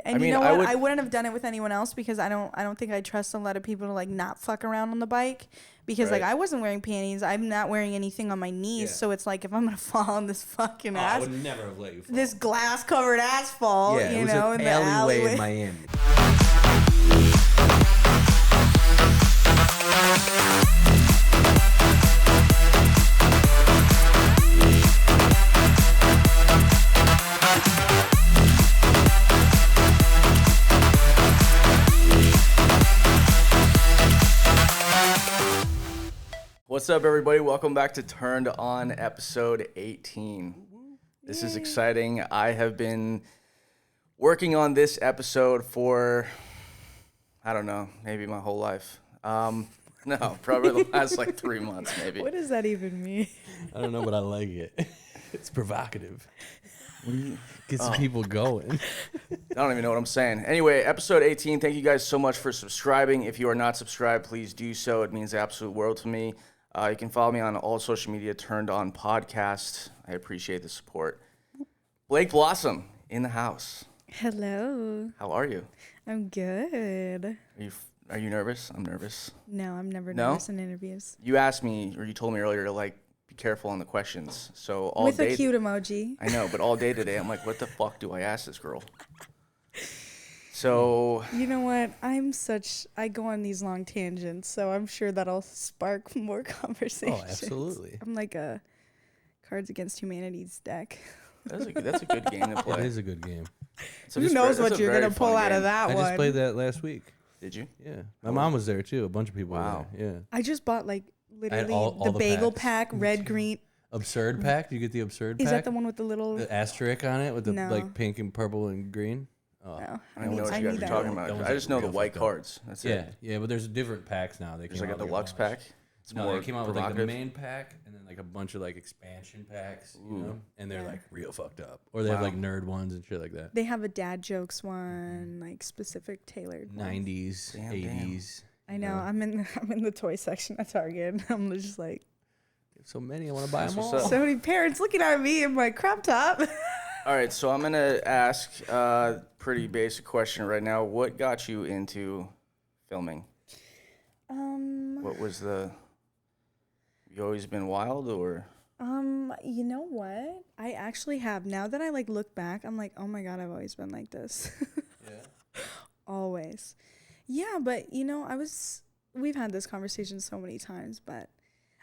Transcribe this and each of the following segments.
And you know what? I wouldn't have done it with anyone else because I don't think I trust a lot of people to like not fuck around on the bike because like I wasn't wearing panties. I'm not wearing anything on my knees. Yeah. So it's like if I'm going to fall on this fucking I would never have let you fall. This glass covered asphalt, yeah, you know, an in the alleyway in Miami. What's up, everybody? Welcome back to Turned on episode 18. This is exciting. I have been working on this episode for, I don't know, maybe my whole life. No, probably the last like 3 months, maybe. What does that even mean? I don't know, but I like it. It's provocative. Gets people going. I don't even know what I'm saying. Anyway, episode 18, thank you guys so much for subscribing. If you are not subscribed, please do so. It means the absolute world to me. You can follow me on all social media, Turned On Podcast. I appreciate the support. Blake Blossom in the house. Hello. How are you? I'm good. Are you nervous? I'm nervous. No, I'm never nervous in interviews. You asked me, or you told me earlier to like be careful on the questions. So all with day, a cute emoji. I know, but all day today, I'm like, what the fuck do I ask this girl? So you know what? I go on these long tangents, so I'm sure that'll spark more conversations. Oh, absolutely. I'm like a Cards Against Humanity's deck. That's a good game to play. It is a good game. Who knows what you're gonna pull out of that one? I just played that last week. Did you? Yeah. My mom was there too. A bunch of people were there. Yeah. I just bought like literally all the bagel pack, red, green. Absurd pack? Do you get the absurd pack? Is that the one with the little asterisk on it with the like pink and purple and green? Oh. No. I don't know what you guys are talking about. I just know the white cards. That's it. Yeah, but there's different packs now. There's like a deluxe pack. No, they came out with like the main pack and then like a bunch of like expansion packs, you know, and they're like real fucked up. Or they have like nerd ones and shit like that. They have a dad jokes one, like specific tailored 90s, 80s. I know. I'm in the toy section at Target. I'm just like, so many. I want to buy them all. So many parents looking at me in my crop top. All right, so I'm gonna ask a pretty basic question right now. What got you into filming? What was you always been wild, or? You know what? I actually have. Now that I like look back, I'm like, oh my God, I've always been like this. Yeah. Always. Yeah, but you know, we've had this conversation so many times, but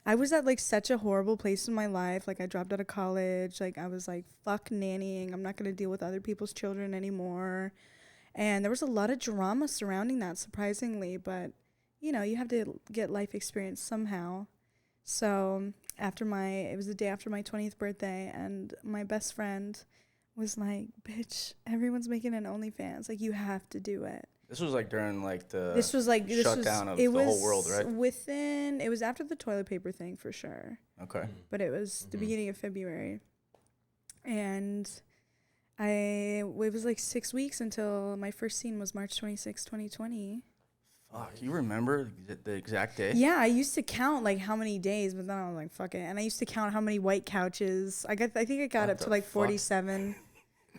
I was at like such a horrible place in my life. Like I dropped out of college. Like I was like, fuck nannying. I'm not going to deal with other people's children anymore. And there was a lot of drama surrounding that, surprisingly. But, you know, you have to get life experience somehow. So it was the day after my 20th birthday. And my best friend was like, bitch, everyone's making an Onlyfans. Like, you have to do it. This was like during like the shutdown of the whole world, right? It was after the toilet paper thing for sure. Okay. But it was the beginning of February. And it was like 6 weeks until my first scene was March 26, 2020. Fuck, you remember the exact day? Yeah, I used to count like how many days, but then I was like, fuck it. And I used to count how many white couches. I think I got up to like 47.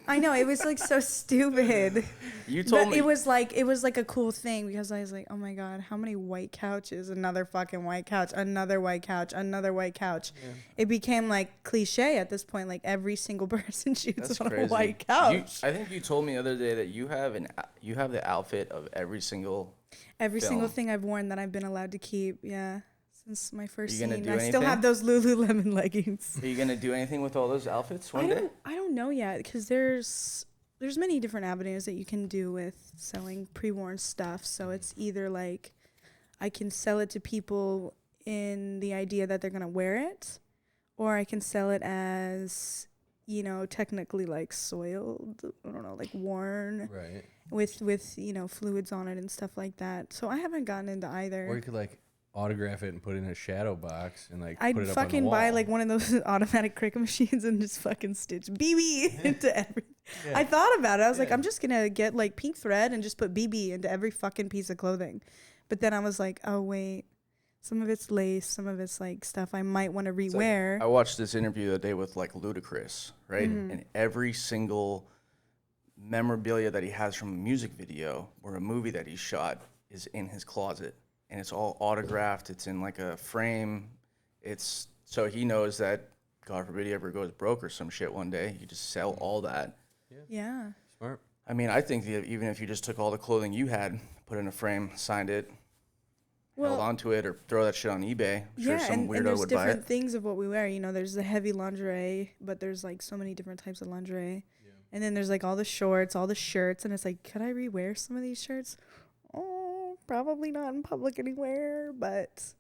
I know, it was like so stupid. You told me it was like a cool thing because I was like, oh my God, how many white couches? Another fucking white couch, another white couch, another white couch. Yeah. It became like cliche at this point. Like every single person shoots on a white couch. I think you told me the other day that you have the outfit of every single thing I've worn that I've been allowed to keep. Yeah. Since my first scene. I anything? Still have those Lululemon leggings. Are you gonna do anything with all those outfits one day? I don't know yet because there's many different avenues that you can do with selling pre-worn stuff. So it's either like I can sell it to people in the idea that they're gonna wear it, or I can sell it as, you know, technically like soiled, I don't know, like worn, right? With you know, fluids on it and stuff like that. So I haven't gotten into either. Or you could like autograph it and put it in a shadow box and like I'd put it up fucking on the wall. buy like one of those automatic Cricut machines and just fucking stitch BB into everything. Yeah. I thought about it. I was like, I'm just gonna get like pink thread and just put BB into every fucking piece of clothing. But then I was like, oh wait, some of it's lace, some of it's like stuff I might want to rewear. Like, I watched this interview the other day with like Ludacris, right? Mm-hmm. And every single memorabilia that he has from a music video or a movie that he shot is in his closet, and it's all autographed. It's in like a frame. It's so he knows that God forbid he ever goes broke or some shit one day, you just sell all that. Yeah. Smart. I mean, I think that even if you just took all the clothing you had, put it in a frame, signed it, held onto it, or throw that shit on eBay, I'm sure some weirdo and there's would buy it. different things of what we wear. You know, there's the heavy lingerie, but there's like so many different types of lingerie. Yeah. And then there's like all the shorts, all the shirts, and it's like, could I rewear some of these shirts? Oh, probably not in public anywhere, but...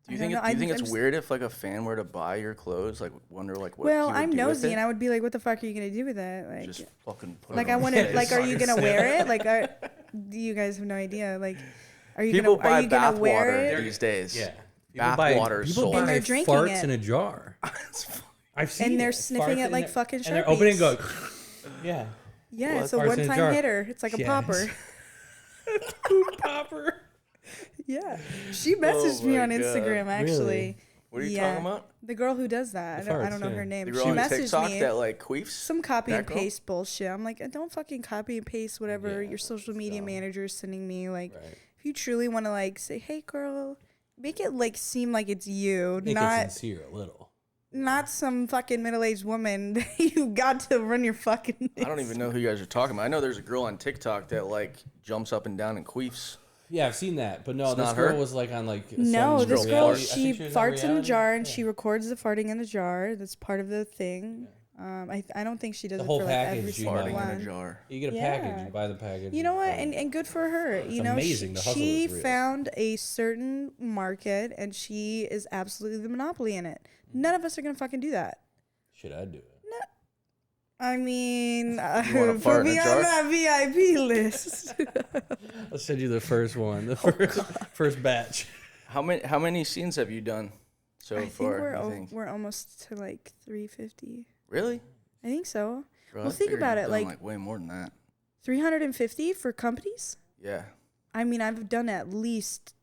Do you think it's weird if like a fan were to buy your clothes? Like wonder like what? Well, he would I'm do nosy, with it? and I would be like, "What the fuck are you gonna do with it?" Like, just fucking put like it I on want to. your Like, face. are you gonna wear it? Like, do you guys have no idea? Like, are you People gonna wear bath it water these days? Yeah, bath water is sold. And they're drinking farts it. in a jar. I've seen. And they're it. sniffing Farts it like in fucking Sharpies. and they're opening and going. Yeah. Yeah, it's a Farts in a one-time jar. hitter. It's like a popper. Poop popper. Yeah, she messaged me on Instagram actually. Really? What are you talking about? The girl who does that. I don't know her name. The girl She on messaged TikTok me that like queefs. some copy and paste bullshit. I'm like, don't fucking copy and paste whatever your social media manager is sending me. Like, if you truly want to like say, hey girl, make it like seem like it's you, Make not it sincere a little. Not some fucking middle-aged woman that you got to run your fucking. I don't even know who you guys are talking about. I know there's a girl on TikTok that like jumps up and down and queefs. Yeah, I've seen that, but no, It's this not girl her? was like on like this girl she farts in a jar and Yeah. she records the farting in the jar. That's part of the thing. I don't think she does The it whole for like every package, single Farting one. in a jar. You get a package, you buy the package. You know what? And good for her. You know, amazing. The hustle she is real. found a certain market and she is absolutely the monopoly in it. None of us are gonna fucking do that. Should I do it? I mean, wanna put fart in me a on jar? that VIP list. I'll send you the first one, the first batch. How many scenes have you done so I think far? we're almost to like 350. Really? I think so. Bro, Well, I think figured about you've it, done, like- way more than that. 350 for companies? Yeah. I mean, I've done at least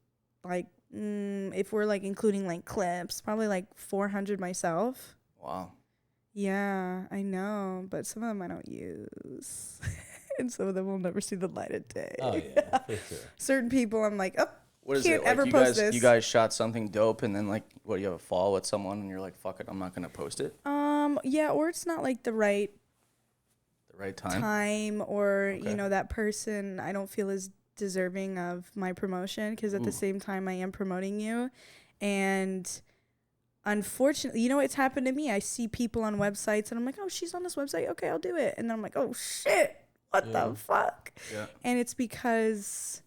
like if we're like including like clips, probably like 400 myself. Wow. Yeah, I know, but some of them I don't use. And some of them will never see the light of day. Oh yeah, for sure. Certain people I'm like, What is can't it? Like ever you post guys, this. you guys shot something dope, and then like, what? You have a fall with someone, and you're like, "Fuck it, I'm not gonna post it." Yeah, or it's not like the right time. or you know, that person I don't feel is deserving of my promotion, because at the same time I am promoting you. And unfortunately, you know, it's happened to me. I see people on websites and I'm like, oh, she's on this website, okay, I'll do it. And then I'm like, oh shit, what the fuck? Yeah. And it's because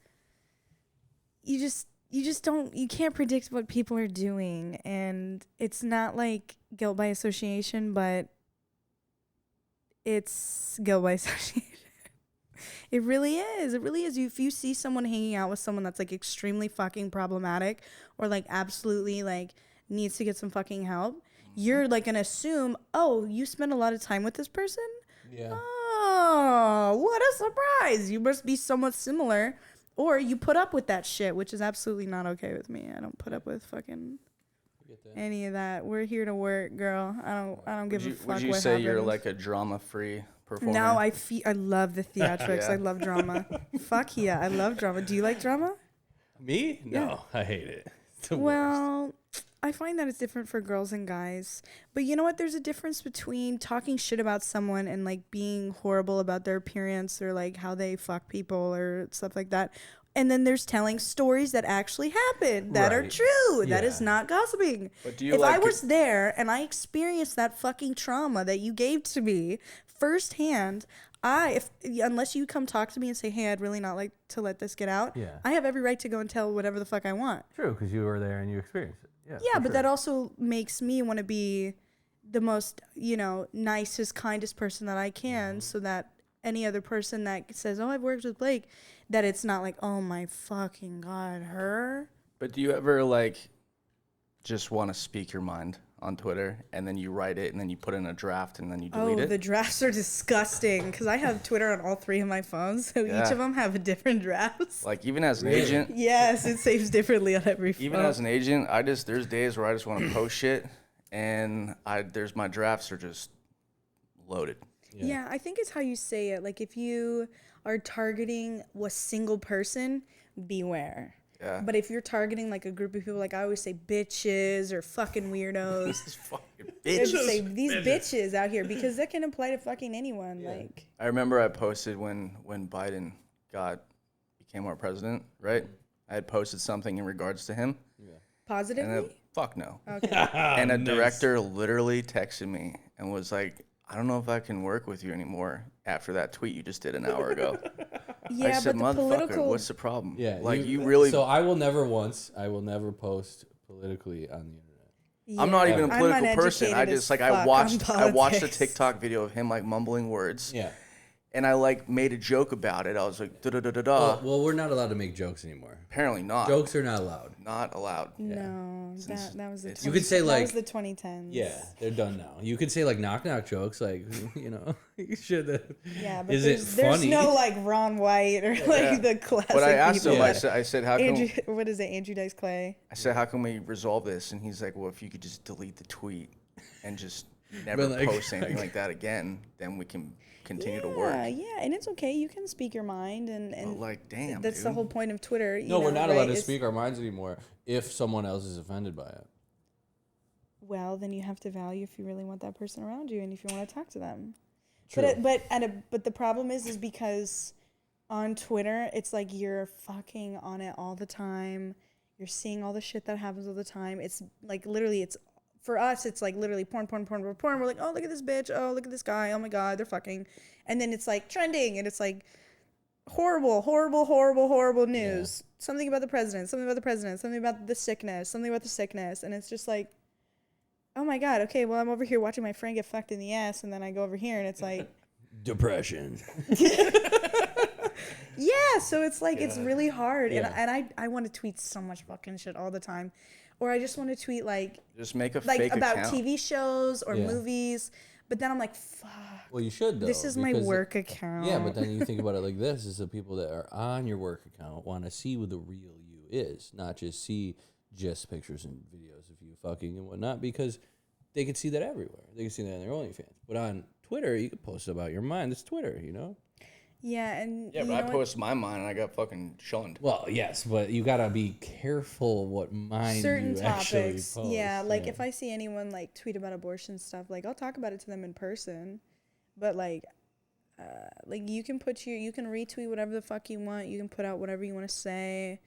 you can't predict what people are doing. And it's not like guilt by association, but it's guilt by association. It really is. It really is. If you see someone hanging out with someone that's like extremely fucking problematic or like absolutely like needs to get some fucking help, you're like gonna assume, oh, you spend a lot of time with this person? Yeah. Oh, what a surprise. You must be somewhat similar. Or you put up with that shit, which is absolutely not okay with me. I don't put up with fucking any of that. We're here to work, girl. I don't give a fuck what Would you say you're happens. like a drama-free performer? No, I love the theatrics. Yeah. I love drama. Fuck yeah, I love drama. Do you like drama? Me? No, Yeah. I hate it. It's the worst. Well, I find that it's different for girls and guys. But you know what? There's a difference between talking shit about someone and like being horrible about their appearance or like how they fuck people or stuff like that. And then there's telling stories that actually happened that are Right. true. That Yeah. is not gossiping. But do you if I like was there and I experienced that fucking trauma that you gave to me firsthand, unless you come talk to me and say, hey, I'd really not like to let this get out, Yeah. I have every right to go and tell whatever the fuck I want. True, because you were there and you experienced it. Yeah, Yeah, but that also makes me want to be the most, nicest, kindest person that I can, so that any other person that says, oh, I've worked with Blake, that it's not like, oh my fucking God, her. But do you ever like just want to speak your mind on Twitter and then you write it and then you put in a draft and then you delete it? The drafts are disgusting because I have Twitter on all three of my phones, so Yeah. each of them have a different drafts. Like even as an agent, Yes, it saves differently on every phone. even as an agent, there's days where I just want to post shit and my drafts are just loaded. Yeah, I think it's how you say it. Like, if you are targeting a single person, beware. Yeah. But if you're targeting like a group of people, like I always say bitches or fucking weirdos. These fucking I just bitches. say these bitches out here because that can apply to fucking anyone. Yeah. Like, I remember I posted when Biden became our president, right? I had posted something in regards to him. Yeah. Positively? Fuck no. Okay. And a director literally texted me and was like, I don't know if I can work with you anymore after that tweet you just did an hour ago. Yeah, I said, but the political... what's the problem? Yeah, like you really. So I will never post politically on the internet. Yeah. I'm not even a political person. I just I watched a TikTok video of him like mumbling words. Yeah. And I like made a joke about it. I was like, da da da da da. Well, we're not allowed to make jokes anymore. Apparently not. Jokes are not allowed. Not allowed. No, that was the. You could say like that was the 2010s. Yeah, they're done now. You could say like knock jokes, like you should. Yeah, but there's funny? There's no like Ron White or like the classic. But I asked him. I said, how come? What is it? Andrew Dice Clay. I said, how can we resolve this? And he's like, well, if you could just delete the tweet and just never post anything like that again, then we can continue to work. Yeah, and it's okay. You can speak your mind, and but like, damn, that's the whole point of Twitter. No, we're not allowed to speak our minds anymore if someone else is offended by it. Well, then you have to value if you really want that person around you, and if you want to talk to them. True. But the problem is because on Twitter, it's like you're fucking on it all the time. You're seeing all the shit that happens all the time. It's like literally, for us, it's like literally porn. We're like, oh, look at this bitch. Oh, look at this guy. Oh my God, they're fucking. And then it's like trending, and it's like horrible news. Yeah. Something about the president, something about the sickness, And it's just like, oh my God, okay, well, I'm over here watching my friend get fucked in the ass, and then I go over here, and it's like. Depression. Yeah, so it's like, it's really hard. Yeah. And I want to tweet so much fucking shit all the time. Or I just want to tweet like just make a fake about account. TV shows or movies, but then I'm like, fuck. Well, you should though. This is my work account. Yeah, but then you think about it like this: is the people that are on your work account want to see what the real you is, not just see just pictures and videos of you fucking and whatnot, because they can see that everywhere. They can see that on their OnlyFans. But on Twitter, you can post about your mind. It's Twitter, you know. Yeah, and but I posted my mind and I got fucking shunned. Well, yes, but you gotta be careful what mind certain you topics. Actually post. Yeah, like if I see anyone like tweet about abortion stuff, like I'll talk about it to them in person. But like you can retweet whatever the fuck you want. You can put out whatever you want to say.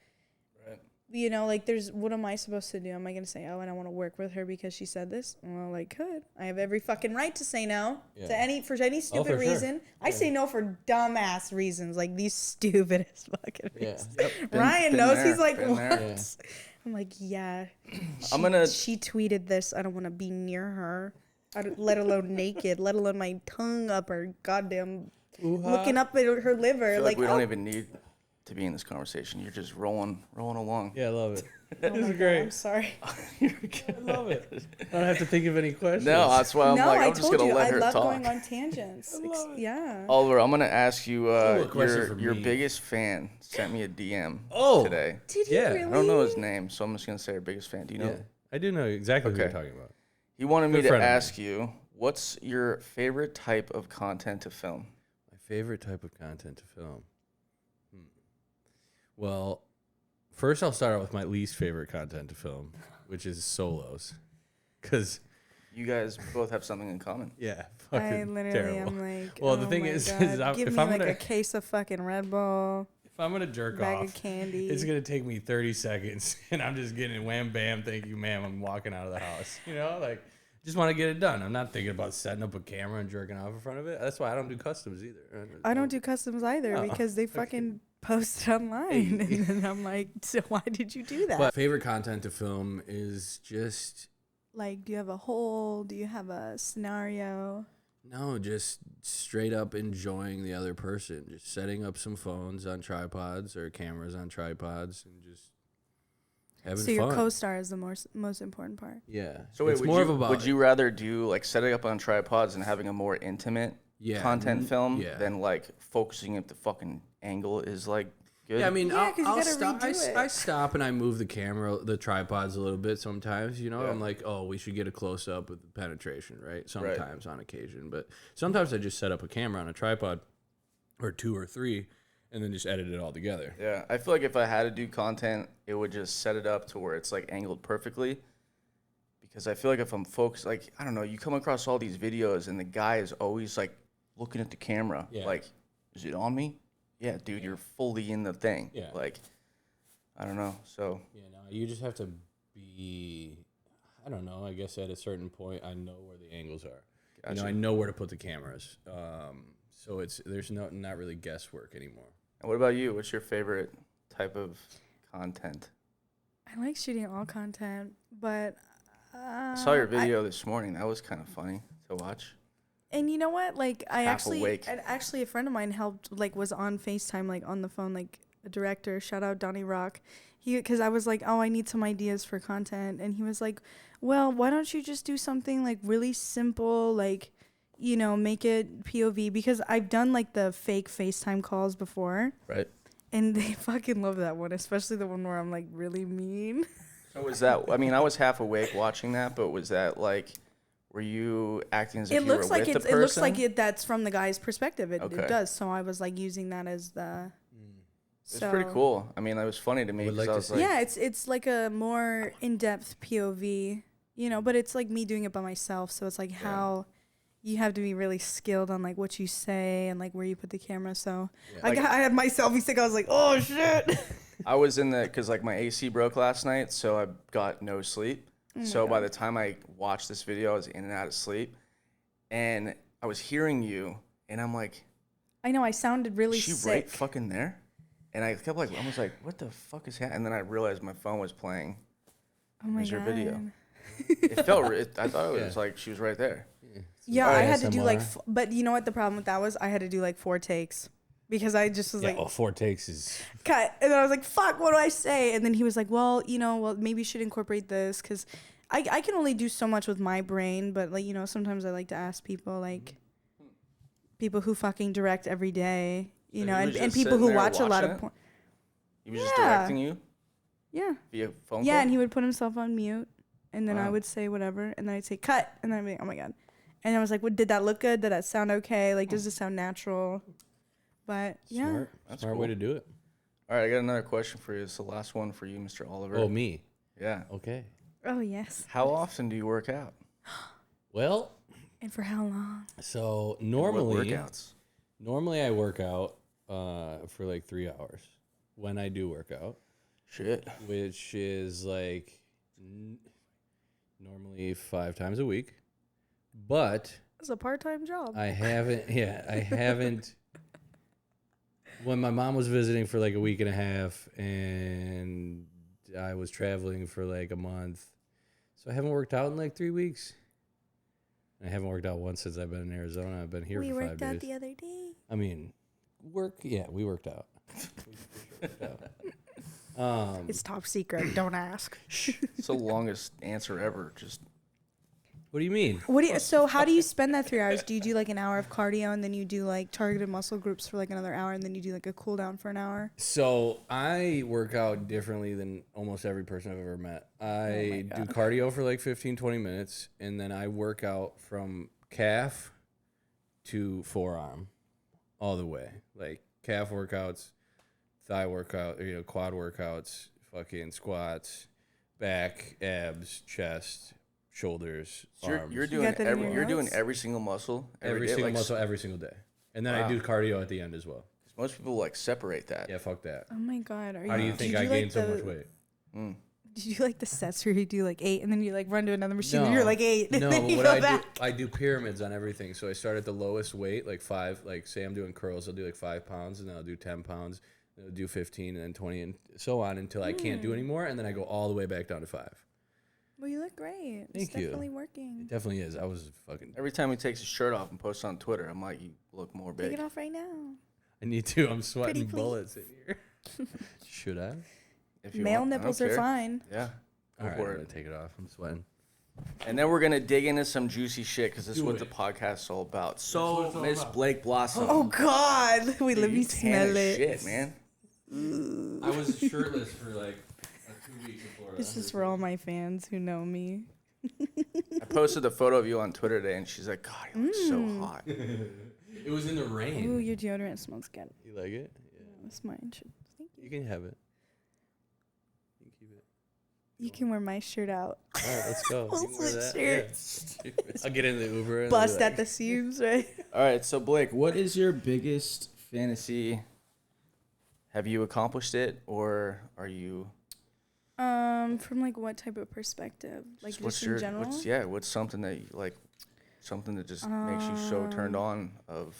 Right. You know, like what am I supposed to do? Am I gonna say, oh, I don't want to work with her because she said this? Well, I could. I have every fucking right to say no to any stupid reason. Sure. I say no for dumbass reasons, like these stupidest fucking reasons. Yep. Ryan knows. There. He's like, what? Yeah. I'm like, yeah. She tweeted this. I don't want to be near her. Let alone naked. Let alone my tongue up her goddamn looking up at her liver. I feel like we don't even need to be in this conversation. You're just rolling along. Yeah, I love it. This is great. I'm sorry. I love it. I don't have to think of any questions. No, that's why I'm just gonna let her talk. I love going on tangents. Yeah. Oliver, I'm gonna ask you. Your biggest fan sent me a DM today. Did he really? I don't know his name, so I'm just gonna say your biggest fan. Do you know? Yeah, I do know exactly who you're talking about. He wanted me to ask you, what's your favorite type of content to film? My favorite type of content to film. Well, first I'll start out with my least favorite content to film, which is solos, because you guys both have something in common. Yeah, I literally am like, well, the thing is give me like a case of fucking Red Bull. If I'm gonna jerk bag off, of candy. It's gonna take me 30 seconds, and I'm just getting it, wham bam, thank you, ma'am. I'm walking out of the house. You know, like just want to get it done. I'm not thinking about setting up a camera and jerking off in front of it. That's why I don't do customs either. I don't do customs either because they fucking post it online, and then I'm like, so why did you do that? But favorite content to film is just like, do you have a hole? Do you have a scenario? No, just straight up enjoying the other person. Just setting up some phones on tripods or cameras on tripods and just having fun. So your co-star is the most important part. Yeah. So wait, would you rather do like setting up on tripods and having a more intimate content film than like focusing if the fucking angle is like good? Yeah, I mean, Yeah, 'cause you I'll gotta stop. redo it. I stop and I move the tripods a little bit sometimes. You know, Yeah. I'm like, oh, we should get a close up with the penetration, right? Sometimes on occasion, but sometimes I just set up a camera on a tripod, or 2 or 3, and then just edit it all together. Yeah, I feel like if I had to do content, it would just set it up to where it's like angled perfectly. Because I feel like if I'm focused, like, I don't know, you come across all these videos and the guy is always like looking at the camera. Yeah. Like, is it on me? Yeah, dude, you're fully in the thing. Yeah. Like, I don't know. So, Yeah, no, you just have to be, I don't know, I guess at a certain point, I know where the angles are. Gotcha. You know, I know where to put the cameras. So there's not really guesswork anymore. and what about you? What's your favorite type of content? I like shooting all content, but I saw your video this morning. That was kind of funny to watch. And you know what? Like, Half awake. actually, a friend of mine helped, like, was on FaceTime, like, on the phone, like, a director. Shout out Donnie Rock. Because I was like, oh, I need some ideas for content. And he was like, well, why don't you just do something, like, really simple, like, you know, make it POV. Because I've done, like, the fake FaceTime calls before. Right. And they fucking love that one, especially the one where I'm, like, really mean. So was that, I mean, I was half awake watching that, but was that like, were you acting as if It you were looks like with the it's. person? It looks like that's from the guy's perspective. It Okay. does. So I was like using that as the. It's pretty cool. I mean, it was funny to me would because like I to was see- like, Yeah, it's like a more in-depth POV, you know, but it's like me doing it by myself. So it's like how you have to be really skilled on like what you say and like where you put the camera. So Like- I had my selfie stick. I was like, oh shit. I was in the, because like my AC broke last night, so I got no sleep. So by the time I watched this video, I was in and out of sleep. And I was hearing you, and I'm like, I know I sounded really is she sick. right fucking there? And I kept like, I was like, what the fuck is happening? And then I realized my phone was playing. Oh my Your god. video. It felt, I thought it was like she was right there. Yeah, Alright, I had to do like, ASMR. but you know what the problem with that was? I had to do like 4 takes because I just was Yeah, like, well, 4 takes is... cut. And then I was like, fuck, what do I say? And then he was like, well, you know, well, maybe you should incorporate this because I can only do so much with my brain. But, like, you know, sometimes I like to ask people, like, people who fucking direct every day, you So know, he was and just people sitting who there watch a lot watching of it? porn. He was just Yeah. directing you Yeah. via phone Yeah, call? and he would put himself on mute. And then I Wow. would say whatever. And then I'd say, cut. And then I'd be like, oh, my God. And I was like, well, did that look good? Did that sound okay? Like, does this sound natural? But, yeah. Smart. That's Smart cool. way to do it. All right, I got another question for you. It's the last one for you, Mr. Oliver. Oh, me. Yeah. Okay. Oh, yes. How often do you work out? Well, And for how long? so What normally workouts? I work out for like 3 hours when I do work out, Shit. which is like normally 5 times a week. But It's a part-time job. I haven't. When my mom was visiting for like a week and a half, and I was traveling for like a month, so I haven't worked out in like 3 weeks. I haven't worked out once since I've been in Arizona. I've been here we for 5 worked out days. the other day. I mean, we worked out. It's top secret. Don't ask. It's the longest answer ever. Just What do you mean? So how do you spend that 3 hours? Do you do like an hour of cardio and then you do like targeted muscle groups for like another hour and then you do like a cool down for an hour? So I work out differently than almost every person I've ever met. I do cardio for like 15, 20 minutes, and then I work out from calf to forearm all the way. Like calf workouts, thigh workout, quad workouts, fucking squats, back, abs, chest, shoulders, arms. you're doing got that in your you're doing notes? every single muscle every day, single like, muscle every single day. And then I Wow. do cardio at the end as well. Most people like separate that. Yeah, fuck that. Oh my God. How do you think I gained so much weight? Did you do like the sets where you do like 8 and then you like run to another machine and you're like 8 and No, then but you what go I back? do, I do pyramids on everything. So I start at the lowest weight, like 5. Like say I'm doing curls, I'll do like 5 pounds, and then I'll do 10 pounds, then I'll do 15, and then 20, and so on until I can't do anymore, and then I go all the way back down to 5. Well, you look great. Thank It's you. definitely working. It definitely is. I was fucking. Every time he takes his shirt off and posts on Twitter, I'm like, you look more Take big. it off right now. I need to. I'm sweating Pretty please. bullets in here. Should I? If you Male want. I don't nipples are care. fine. Yeah. Go All right, for I'm it. gonna take it off. I'm sweating. And then we're gonna dig into some juicy shit because this is Do what it. the podcast's all about. what So, it's all Miss about. Blake Blossom. Oh God. We Dude, let you me tan smell as it. shit, man. I was shirtless for like 2 weeks before. This is for all my fans who know me. I posted a photo of you on Twitter today, and she's like, God, you look so hot. It was in the rain. Ooh, your deodorant smells good. You like it? Yeah. That's mine. Thank you. You can have it. You can keep it. You can wear my shirt out. All right, let's go. We'll You can wear switch that. shirts. Yeah. I'll get in the Uber. And Bust be at like, the seams, right? All right, so Blake, what is your biggest fantasy? Have you accomplished it, or are you? From like what type of perspective? Like what's just in general? What's something that you like, something that just makes you so turned on of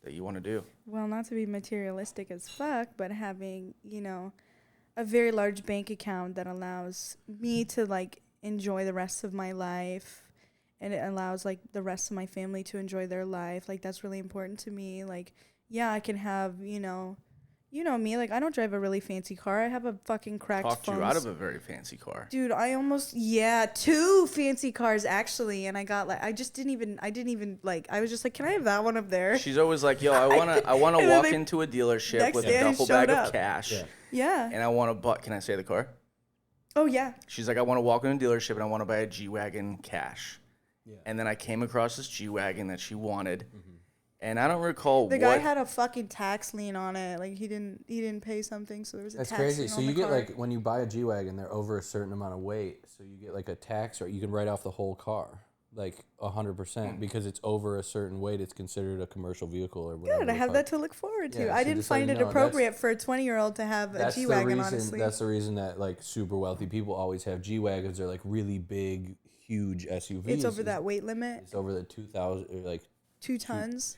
that you want to do? Well, not to be materialistic as fuck, but having, you know, a very large bank account that allows me to like enjoy the rest of my life, and it allows like the rest of my family to enjoy their life. Like that's really important to me. Like, yeah, I can have, you know me, like I don't drive a really fancy car. I have a fucking cracked phone. Talked you out of a very fancy car. Dude, I almost, 2 fancy cars actually, and I got like, I didn't even like, I was just like, can I have that one up there? She's always like, yo, I wanna walk into a dealership with a duffel bag of cash. Yeah. And I want to buy, can I say the car? Oh yeah. She's like, I want to walk in a dealership and I want to buy a G-Wagon cash. Yeah. And then I came across this G-Wagon that she wanted. Mm-hmm. And I don't recall the guy had a fucking tax lien on it. Like he didn't pay something, so there was a tax lien on the car. That's crazy. So you get like when you buy a G-Wagon, they're over a certain amount of weight, so you get like a tax, or you can write off the whole car, like 100%, because it's over a certain weight. It's considered a commercial vehicle or whatever. Good, I have that to look forward to. Yeah, I so didn't find it appropriate for a 20-year-old to have a G-Wagon. Honestly, that's the reason that like super wealthy people always have G-Wagons. They're like really big, huge SUVs. It's over that weight limit. It's over the 2,000 or like 2 tons.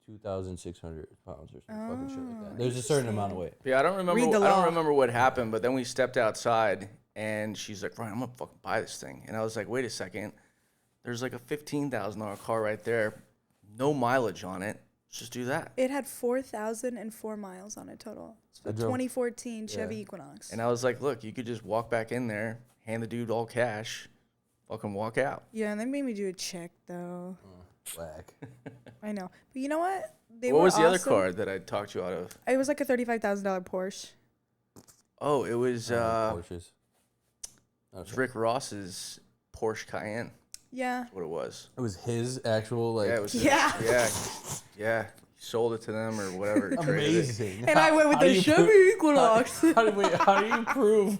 2,600 pounds or some fucking shit like that. There's a certain amount of weight. Yeah, I don't remember what happened, but then we stepped outside and she's like, Ryan, I'm gonna fucking buy this thing. And I was like, wait a second. There's like a $15,000 car right there. No mileage on it. Let's just do that. It had 4,004 miles on it total. It's a 2014 Chevy Equinox. And I was like, look, you could just walk back in there, hand the dude all cash, fucking walk out. Yeah, and they made me do a check though. Whack. I know. But you know what? What was the other car that I talked you out of? It was like a $35,000 Porsche. Oh, it was Porsches. Rick Ross's Porsche Cayenne. Yeah. That's what it was. It was his actual like. Yeah, it was yeah. He sold it to them or whatever. Amazing. And I went with the Chevy Equinox. How do you prove?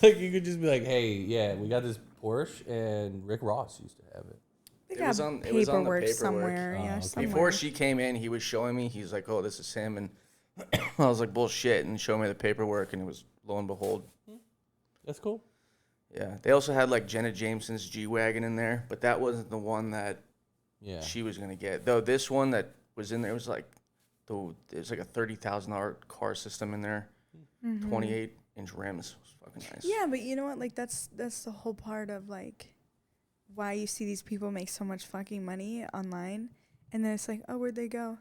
Like you could just be like, hey, yeah, we got this Porsche, and Rick Ross used to have it. It was on the paperwork somewhere. Okay. Somewhere. Before she came in, he was showing me. He's like, "Oh, this is him," and I was like, "Bullshit!" And showed me the paperwork, and it was lo and behold. That's cool. Yeah, they also had like Jenna Jameson's G-Wagon in there, but that wasn't the one that she was gonna get. Though this one that was in there was like, there's like a $30,000 car system in there, 28-inch rims. It was fucking nice. Yeah, but you know what? Like that's the whole part of like why you see these people make so much fucking money online, and then it's like, oh, where'd they go?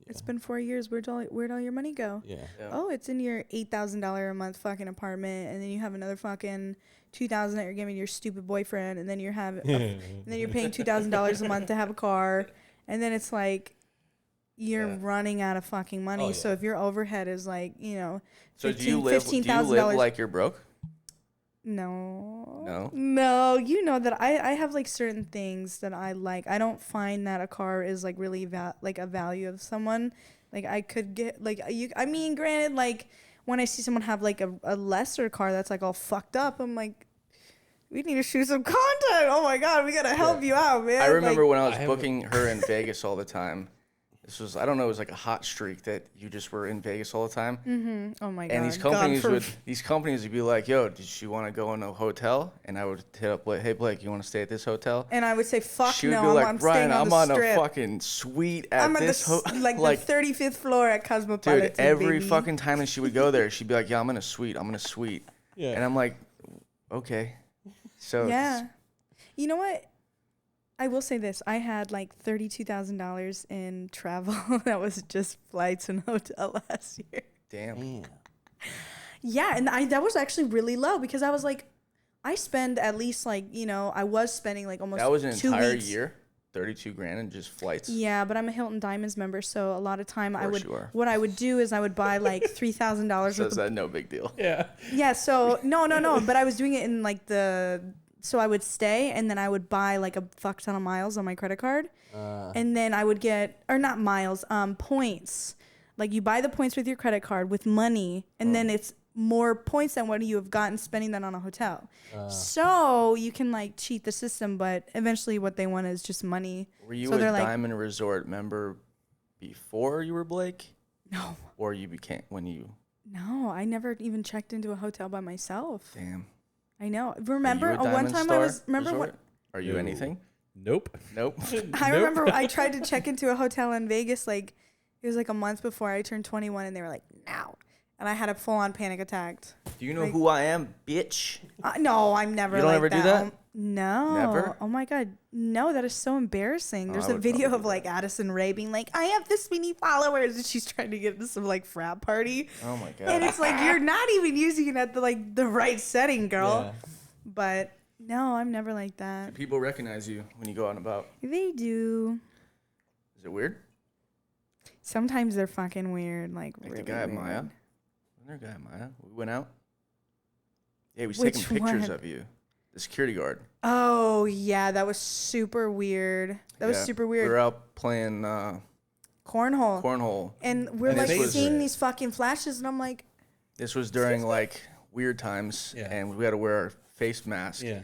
Yeah. It's been 4 years. Where'd all your money go? Yeah. Oh, it's in your $8,000 a month fucking apartment, and then you have another fucking $2,000 that you're giving your stupid boyfriend, and then you're having, and then you're paying $2,000 a month to have a car, and then it's like you're running out of fucking money. Oh, yeah. So if your overhead is like, you know, so do you live like you're broke? No, you know that I have like certain things that I like. I don't find that a car is like really like a value of someone. Like I could get like I mean, granted, like when I see someone have like a lesser car that's like all fucked up, I'm like, we need to shoot some content. Oh my god, we gotta help you out, man. I remember when I was booking her in Vegas all the time. This was, I don't know, it was like a hot streak that you just were in Vegas all the time. Mm-hmm. Oh my god! And these companies would be like, "Yo, did you want to go in a hotel?" And I would hit up, "Hey Blake, you want to stay at this hotel?" And I would say, "Fuck she would no, be like, I'm Ryan, staying on I'm the on strip. a fucking suite at this hotel, like the 35th floor at Cosmopolitan." Dude, every baby. fucking time that she would go there, she'd be like, "Yeah, I'm in a suite. I'm in a suite." Yeah. And I'm like, okay, so yeah, you know what? I will say this. I had like $32,000 in travel. That was just flights and hotel last year. Damn. Yeah, and that was actually really low because I was like, I spend at least like, you know, I was spending like almost 2 weeks. That was an entire year? 32 grand in just flights? Yeah, but I'm a Hilton Diamonds member, so a lot of time what I would do is I would buy like $3,000 Says that no big deal. Yeah. Yeah, so no, but I was doing it in like so I would stay and then I would buy like a fuck ton of miles on my credit card. And then I would get, or not miles, points. Like you buy the points with your credit card with money, and then it's more points than what you have gotten spending that on a hotel. So you can like cheat the system, but eventually what they want is just money. Were you so a Diamond Resort member before you were Blake? No. Or you became when you? No, I never even checked into a hotel by myself. Damn. I know. Remember one time I was, what? Are you anything? Nope. I remember I tried to check into a hotel in Vegas, like it was like a month before I turned 21, and they were like, no. And I had a full-on panic attack. Do you know who I am, bitch? No, I'm never. You don't like ever that. do that? No. Never? Oh my God. No, that is so embarrassing. There's a video of like Addison Rae being like, I have this many followers, and she's trying to get into some like frat party. Oh my God. And it's like, you're not even using it at the right setting, girl. Yeah. But no, I'm never like that. Do people recognize you when you go out and about? They do. Is it weird? Sometimes they're fucking weird. Like really the guy at weird. Maya? Wasn't there a guy at Maya? We went out? Yeah, he was Which taking pictures one? of you. The security guard. Oh, yeah. That was super weird. That was super weird. We were out playing cornhole. And we're like seeing these fucking flashes, and I'm like... This was during like weird times, and we had to wear our face mask. Yeah.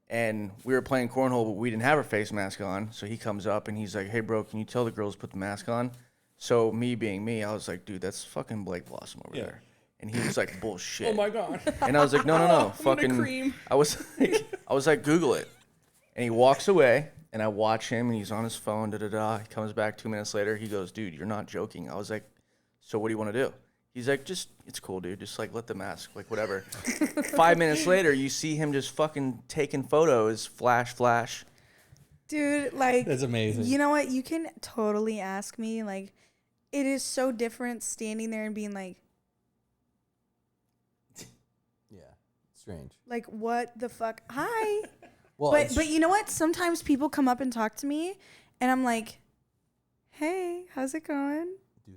And we were playing cornhole, but we didn't have our face mask on. So he comes up and he's like, hey, bro, can you tell the girls to put the mask on? So me being me, I was like, dude, that's fucking Blake Blossom over there. And he was like, bullshit. Oh my God. And I was like, no, fucking. I was like, Google it. And he walks away, and I watch him, and he's on his phone. He comes back 2 minutes later. He goes, dude, you're not joking. I was like, so what do you want to do? He's like, it's cool, dude. Just like let the mask, like whatever. 5 minutes later, you see him just fucking taking photos, flash. Dude, like. That's amazing. You know what? You can totally ask me. Like, it is so different standing there and being like. Yeah, strange. Like, what the fuck? Hi. Well, but you know what? Sometimes people come up and talk to me, and I'm like, hey, how's it going?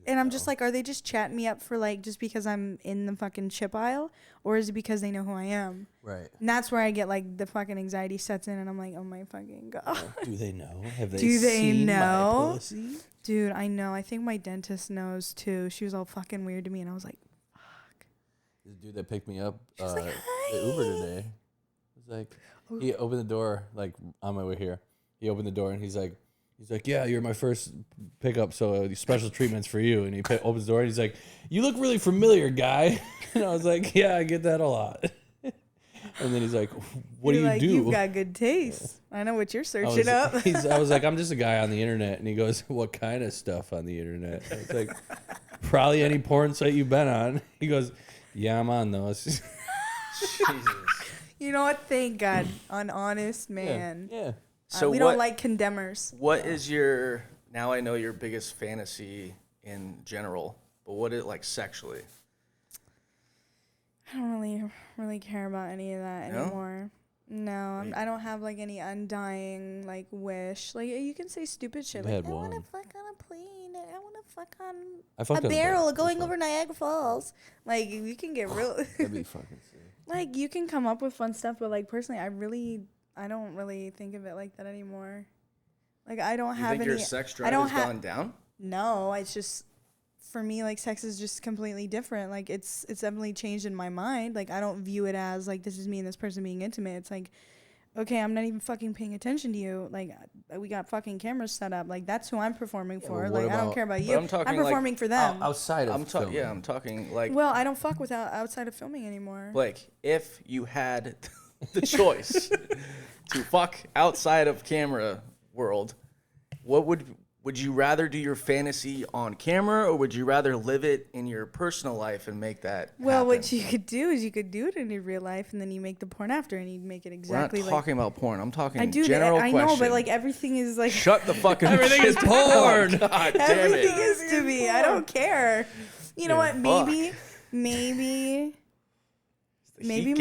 And I'm just like, are they just chatting me up for like just because I'm in the fucking chip aisle, or is it because they know who I am? Right. And that's where I get like the fucking anxiety sets in, and I'm like, oh my fucking God. Do they know? Have they Do they seen know? my pussy? Dude, I know. I think my dentist knows too. She was all fucking weird to me, and I was like, fuck. The dude that picked me up She was like, the Uber today was like, he opened the door like on my way here. He opened the door and he's like, yeah, you're my first pickup, so special treatments for you. And he opens the door and he's like, you look really familiar, guy. And I was like, yeah, I get that a lot. And then he's like, what do you do? You've got good taste. I know what you're searching up. I was like, I'm just a guy on the internet. And he goes, what kind of stuff on the internet? I was like, probably any porn site you've been on. He goes, yeah, I'm on those. Jesus. You know what? Thank God. An honest man. Yeah. So we don't like condemners. What is your, now I know your biggest fantasy in general, but what is like sexually? I don't really care about any of that anymore. No, I don't have like any undying like wish. Like you can say stupid shit like I want to fuck on a plane. I want to fuck on a barrel going over Niagara Falls. Like you can get real. That'd be fucking sick. Like you can come up with fun stuff, but like personally, I don't really think of it like that anymore. Like I don't have any. You think your sex drive has gone down? No, it's just for me. Like sex is just completely different. Like it's definitely changed in my mind. Like I don't view it as like this is me and this person being intimate. It's like, okay, I'm not even fucking paying attention to you. Like we got fucking cameras set up. Like that's who I'm performing for. Like I don't care about you. I'm performing for them. Outside of filming. Yeah, I'm talking like. Well, I don't fuck without outside of filming anymore. Blake, if you had the choice to fuck outside of camera world, what would you rather do your fantasy on camera, or would you rather live it in your personal life and make that happen? What you could do is you could do it in your real life, and then you make the porn after, and you make it exactly. We're not talking about porn. I'm talking I do general that. I question. know, but like everything is like. Shut the fucking. Everything is porn. God damn Everything it. is to me. I don't care. You know what? Maybe my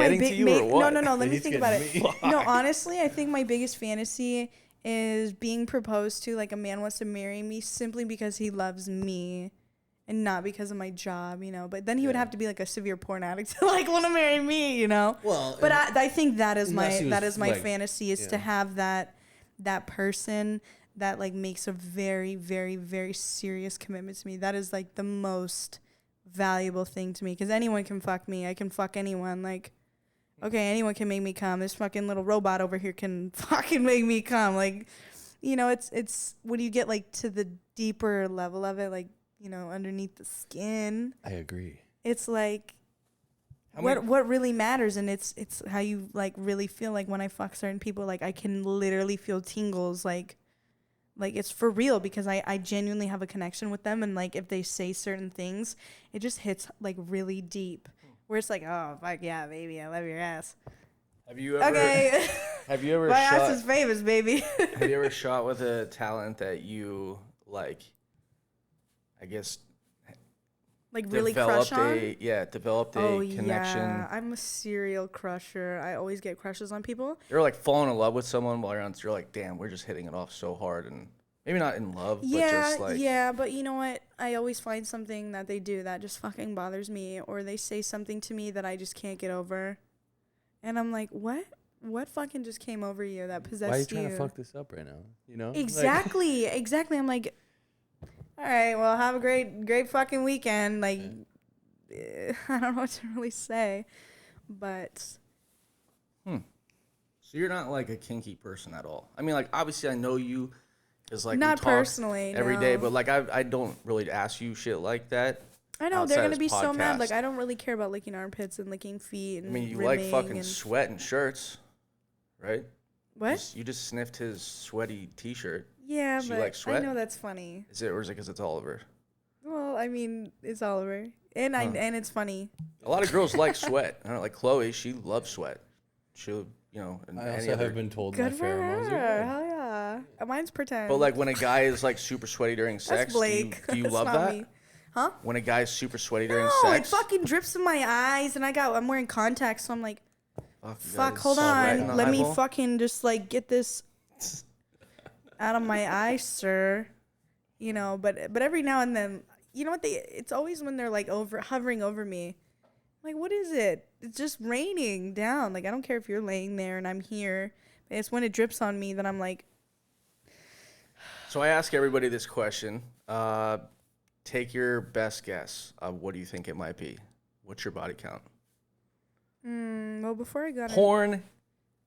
big no. Let me think about it. No, honestly, I think my biggest fantasy is being proposed to, like a man wants to marry me simply because he loves me and not because of my job, you know. But then he would have to be like a severe porn addict to like want to marry me, you know. Well, but I think that is my like, fantasy is to have that person that like makes a very, very, very serious commitment to me. That is like the most valuable thing to me, because anyone can fuck me. I can fuck anyone. Like, okay, anyone can make me come. This fucking little robot over here can fucking make me come. Like, you know, it's when you get like to the deeper level of it, like, you know, underneath the skin. I agree. It's like what really matters, and it's how you like really feel. Like when I fuck certain people, like I can literally feel tingles, like it's for real, because I genuinely have a connection with them, and like if they say certain things, it just hits like really deep. Where it's like, oh fuck yeah, baby, I love your ass. Have you ever? Okay. Have you ever? My ass is famous, baby. Have you ever shot with a talent that you like? I guess. Like really crush on? Developed a connection. Yeah, I'm a serial crusher. I always get crushes on people. You're like falling in love with someone while you're like, damn, we're just hitting it off so hard, and maybe not in love, but just like. Yeah, but you know what? I always find something that they do that just fucking bothers me, or they say something to me that I just can't get over. And I'm like, what? What fucking just came over you that possessed you? Why are you trying to fuck this up right now? You know? Exactly. Exactly. I'm like, all right, well, have a great fucking weekend. Like, I don't know what to really say, but. So you're not like a kinky person at all. I mean, like, obviously I know you because like not we talk personally every day, but like I don't really ask you shit like that. I know they're gonna be so mad. Like, I don't really care about licking armpits and licking feet. And I mean, you like fucking sweat and shirts, right? What? You just sniffed his sweaty T-shirt. Yeah, but like sweat? I know that's funny. Is it, or is it because it's Oliver? Well, I mean, it's Oliver, and and it's funny. A lot of girls like sweat. I don't know, like Chloe, she loves sweat. She'll, you know. And I also have been told good my for pheromones her. are good. Hell yeah. Mine's pretend. But like when a guy is like super sweaty during sex, that's Blake. do you That's love not that? Me. Huh? When a guy's super sweaty during No, sex? it fucking drips in my eyes, and I'm wearing contacts, so I'm like, fuck, hold right on, let me fucking just like get this out of my eyes, sir. You know, but every now and then, you know what? It's always when they're like hovering over me. I'm like, what is it? It's just raining down. Like, I don't care if you're laying there and I'm here. It's when it drips on me that I'm like. So I ask everybody this question. Take your best guess of what do you think it might be. What's your body count? Well, before I got porn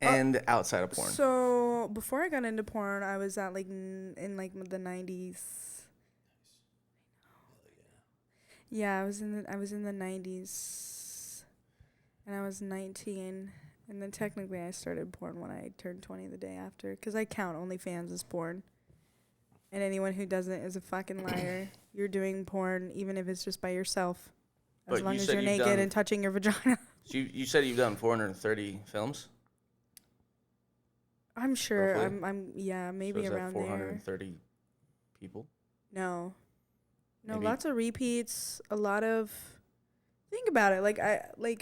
and outside of porn. So before I got into porn, I was at like in like the 90s. Yeah, I was in the 90s, and I was 19, and then technically I started porn when I turned 20 the day after, because I count Onlyfans as porn. And anyone who doesn't is a fucking liar. You're doing porn even if it's just by yourself, as long as you're naked and touching your vagina. So you said you've done 430 films? I'm sure. Roughly? Yeah, maybe so is around that 430 people? No, maybe. Lots of repeats. A lot of. Think about it. Like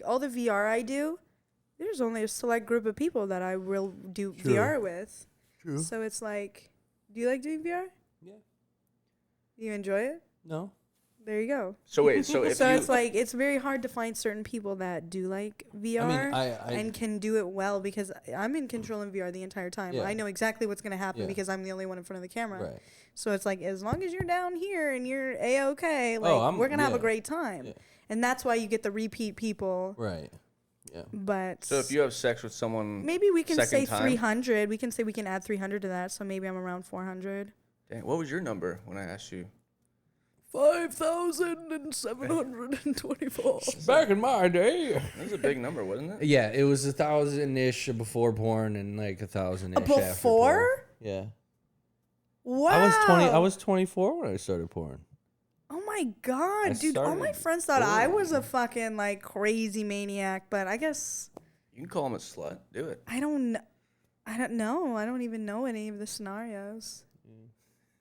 all the VR I do. There's only a select group of people that I will do VR with. True. So it's like, do you like doing VR? Yeah. Do you enjoy it? No. There you go. So wait, so if it's like it's very hard to find certain people that do like VR and can do it well, because I'm in control in VR the entire time. Yeah. I know exactly what's going to happen because I'm the only one in front of the camera. Right. So it's like, as long as you're down here and you're A-okay, like we're going to have a great time. Yeah. And that's why you get the repeat people. Right. Yeah. But so if you have sex with someone, maybe we can say 300. We can say we can add 300 to that. So maybe I'm around 400. Dang, what was your number when I asked you? 5,724. Back in my day. That was a big number, wasn't it? Yeah, it was 1,000-ish before porn and like 1,000-ish after porn. Before? Yeah. Wow. I was 24 when I started porn. Oh my god, dude! All my friends thought I was a fucking like crazy maniac, but I guess you can call him a slut. Do it. I don't know. I don't even know any of the scenarios.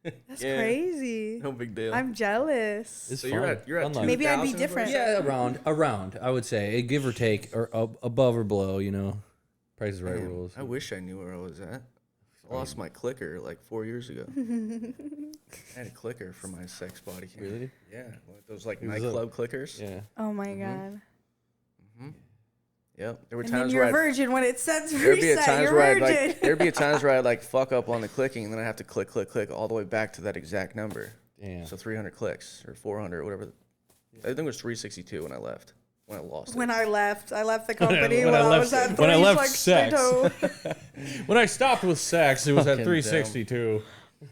That's crazy. No big deal. I'm jealous. It's so fun. you're at maybe I'd be different. Yeah, around. I would say, give or take, or above or below. You know, Price is Right rules. I wish I knew where I was at. I lost my clicker like 4 years ago. I had a clicker for my sex body cam. Really? Yeah, those like nightclub clickers. Yeah. Oh my god. Yep. There were And times then you're where a virgin when it says there'd be a reset. times You're where virgin. there'd be a times where I'd like fuck up on the clicking, and then I have to click all the way back to that exact number. Damn. So 300 clicks or 400 or whatever. I think it was 362 when I left. When I lost it. When I left the company when I left- was at when I left 362. When I stopped with sex, it was at Fucking 362.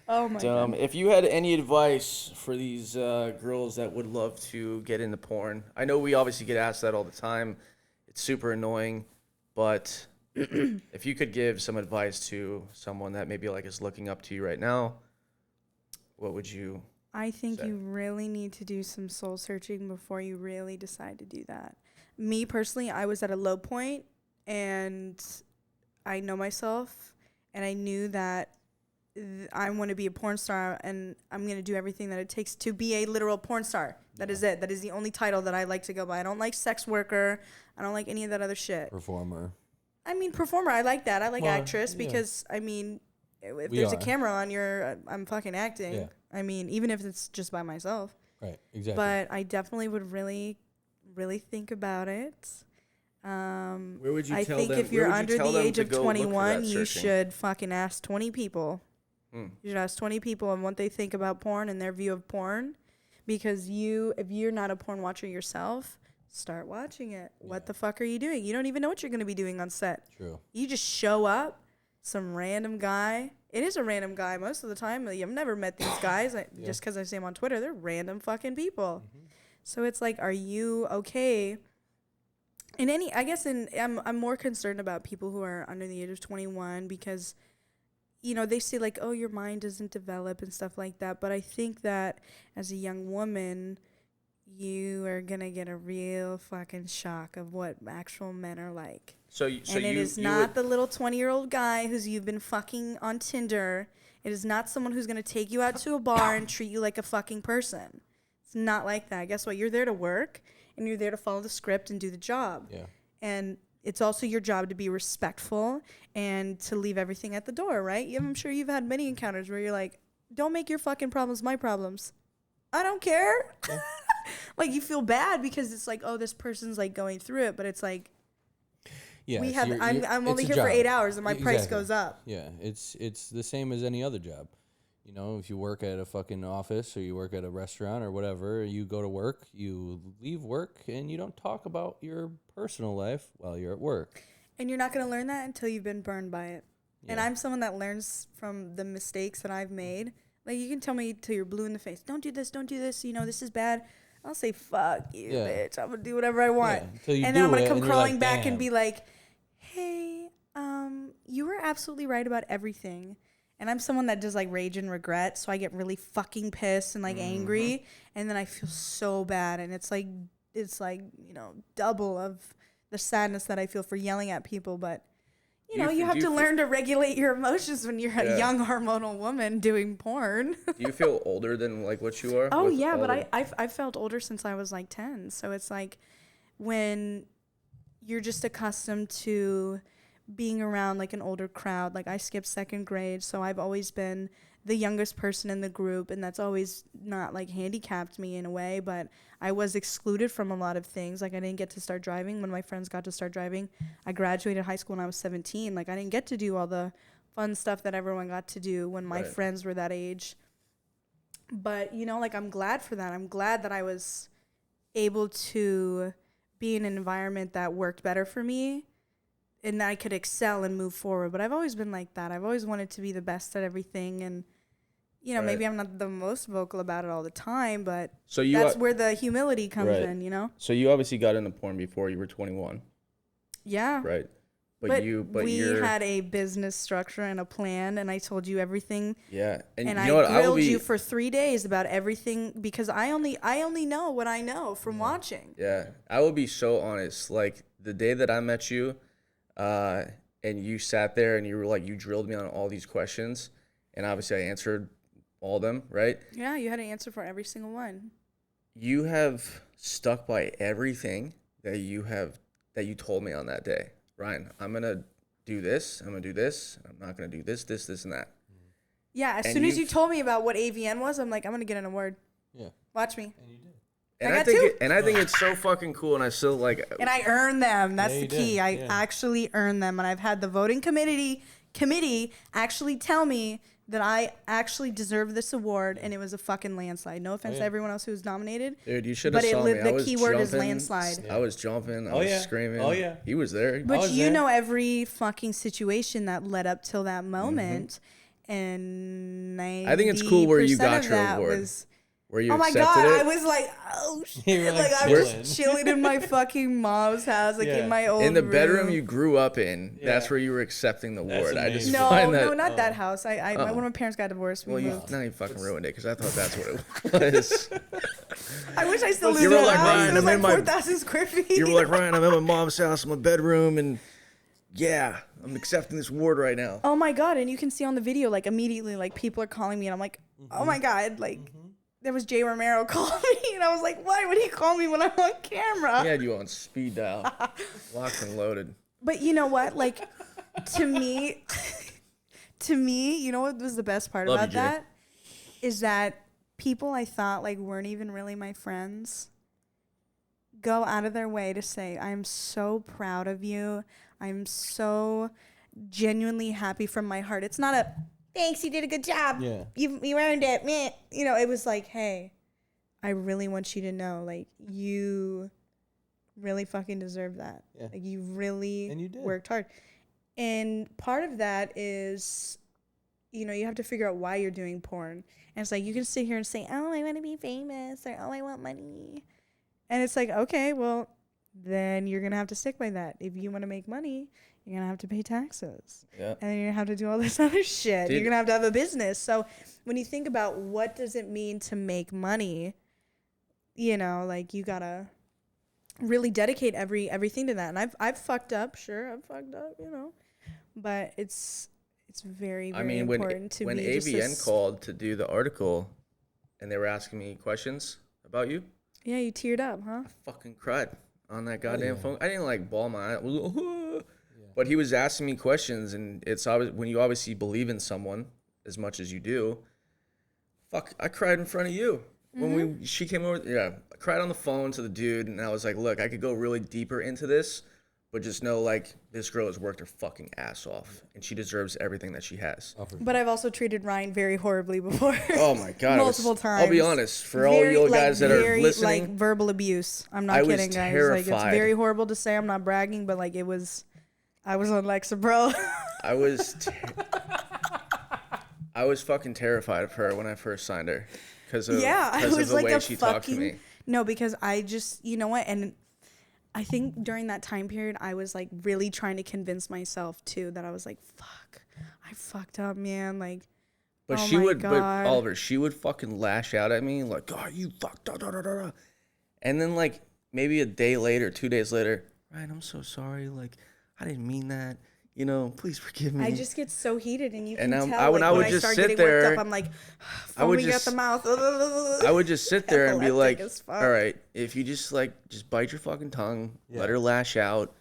Oh my god. If you had any advice for these girls that would love to get into porn, I know we obviously get asked that all the time. It's super annoying, but if you could give some advice to someone that maybe like is looking up to you right now, what would you I think say? you really need to do some soul searching before you really decide to do that. Me personally, I was at a low point and I know myself and I knew that I want to be a porn star and I'm going to do everything that it takes to be a literal porn star. That is it. That is the only title that I like to go by. I don't like sex worker. I don't like any of that other shit. Performer. I mean, performer, I like that. I like Well, actress yeah. because, I mean, if We there's a are. camera on, I'm fucking acting. Yeah. I mean, even if it's just by myself. Right, exactly. But I definitely would really, really think about it. Where would you I tell think them? if you're where would under you tell the them age to of go look for 21, that you searching? should fucking ask 20 people. Hmm. You should ask 20 people on what they think about porn and their view of porn. Because if you're not a porn watcher yourself, start watching it. What the fuck are you doing? You don't even know what you're going to be doing on set. True. You just show up, some random guy. It is a random guy most of the time. I've never met these guys. Just because I see them on Twitter, they're random fucking people. So it's like, are you okay? I'm more concerned about people who are under the age of 21 because, you know, they say like, oh, your mind doesn't develop and stuff like that. But I think that as a young woman, you are going to get a real fucking shock of what actual men are like. And it is not the little 20-year-old guy who's you've been fucking on Tinder. It is not someone who's going to take you out to a bar and treat you like a fucking person. It's not like that. Guess what? You're there to work, and you're there to follow the script and do the job. Yeah. And it's also your job to be respectful and to leave everything at the door, right? I'm sure you've had many encounters where you're like, don't make your fucking problems my problems. I don't care. Yeah. Like, you feel bad because it's like, oh, this person's like going through it, but it's like, Yeah. I'm only it's a here for job. 8 hours and my price Exactly. goes up. Yeah, it's the same as any other job. You know, if you work at a fucking office or you work at a restaurant or whatever, you go to work, you leave work, and you don't talk about your personal life while you're at work. And you're not going to learn that until you've been burned by it. Yeah. And I'm someone that learns from the mistakes that I've made. Like, you can tell me till you're blue in the face, don't do this, you know, this is bad. I'll say, fuck you, Yeah. bitch. I'm going to do whatever I want. Yeah, until you And do then I'm going it, to come and you're crawling like, back and "Damn." be like, hey, you were absolutely right about everything. And I'm someone that does like rage and regret, so I get really fucking pissed and like angry, and then I feel so bad, and it's like you know, double of the sadness that I feel for yelling at people. But you know, you have to learn to regulate your emotions when you're a young hormonal woman doing porn. Do you feel older than like what you are? Oh yeah, but I've felt older since I was like 10. So it's like when you're just accustomed to being around like an older crowd. Like, I skipped second grade, so I've always been the youngest person in the group, and that's always not like handicapped me in a way, but I was excluded from a lot of things. Like, I didn't get to start driving when my friends got to start driving. I graduated high school when I was 17. Like, I didn't get to do all the fun stuff that everyone got to do when my friends were that age. But, you know, like, I'm glad for that. I'm glad that I was able to be in an environment that worked better for me and that I could excel and move forward. But I've always been like that. I've always wanted to be the best at everything. And, you know, maybe I'm not the most vocal about it all the time, but that's where the humility comes in, you know? So you obviously got into porn before you were 21. Yeah. Right. But we had a business structure and a plan, and I told you everything. Yeah. And you I know what? grilled you for 3 days about everything because I only know what I know from watching. Yeah. I will be so honest. Like, the day that I met you, and you sat there and you were like, you drilled me on all these questions, and obviously I answered all of them, right? Yeah, you had an answer for every single one. You have stuck by everything that you told me on that day. Ryan, I'm going to do this. I'm gonna do this. I'm not gonna do this, and that. Yeah, as soon as you told me about what AVN was, I'm like, I'm gonna get an award. Yeah. Watch me. And you did. And I think it's so fucking cool, and I still like. And I earned them. That's the key. I actually earned them, and I've had the voting committee actually tell me that I actually deserve this award, and it was a fucking landslide. No offense to everyone else who was nominated. Dude, you should have saw me. The keyword is landslide. I was jumping. I was screaming. Oh, yeah. He was there. But you know every fucking situation that led up till that moment, and I think it's cool where you got your award. Where you accepted it? I was like, oh shit. Like I was chilling in my fucking mom's house, like in my old in the room. bedroom you grew up in. That's where you were accepting the award. I just no, find that. No, not that house. When my parents got divorced, we moved. Now you fucking ruined it because I thought that's what it was. I wish I still lived in that house. It was like 4,000 square feet. You were like, Ryan, I'm in my mom's house in my bedroom, and yeah, I'm accepting this award right now. Oh my God. And you can see on the video, like immediately, like people are calling me, and I'm like, oh my God, like. There was Jay Romero calling me, and I was like, why would he call me when I'm on camera? He had you on speed dial, locked and loaded. But you know what? Like, to me, you know what was the best part about that? Is that people I thought like weren't even really my friends go out of their way to say, I'm so proud of you. I'm so genuinely happy from my heart. It's not a... Thanks, you did a good job. Yeah. You earned it. Meh. You know, it was like, hey, I really want you to know, like, you really fucking deserve that. Yeah. Like, you really worked hard. And part of that is, you know, you have to figure out why you're doing porn. And it's like, you can sit here and say, oh, I want to be famous, or oh, I want money. And it's like, okay, well, then you're going to have to stick by that. If you want to make money, you're going to have to pay taxes. Yeah. And then you're going to have to do all this other shit. You're going to have a business. So when you think about what does it mean to make money, you know, like you got to really dedicate everything to that. And I've fucked up. Sure, I've fucked up, you know. But it's very, very important to me. When AVN called to do the article and they were asking me questions about you. Yeah, you teared up, huh? I fucking cried on that goddamn phone. I didn't like bawl my eyes. But he was asking me questions, and it's obvious when you obviously believe in someone as much as you do. Fuck, I cried in front of you when she came over. Yeah, I cried on the phone to the dude, and I was like, look, I could go really deeper into this, but just know like this girl has worked her fucking ass off, and she deserves everything that she has. But I've also treated Ryan very horribly before. Oh my God, multiple times. I'll be honest, for all you guys that are listening, like verbal abuse. I'm not kidding, guys. Terrified. Like it's very horrible to say. I'm not bragging, but like it was. I was on Lexa, bro. I was fucking terrified of her when I first signed her because of the way she talked to me. No, because I just, you know what? And I think during that time period, I was like really trying to convince myself too that I was like, fuck, I fucked up, man. Like, but Oliver, she would fucking lash out at me like, oh, you fucked up. And then like maybe a day later, 2 days later, Ryan, I'm so sorry. Like, I didn't mean that. You know, please forgive me. I just get so heated, and you can tell. When I start getting worked up, I'm like, foaming at the mouth. I would just sit there and be like, all right, if you just bite your fucking tongue, let her lash out.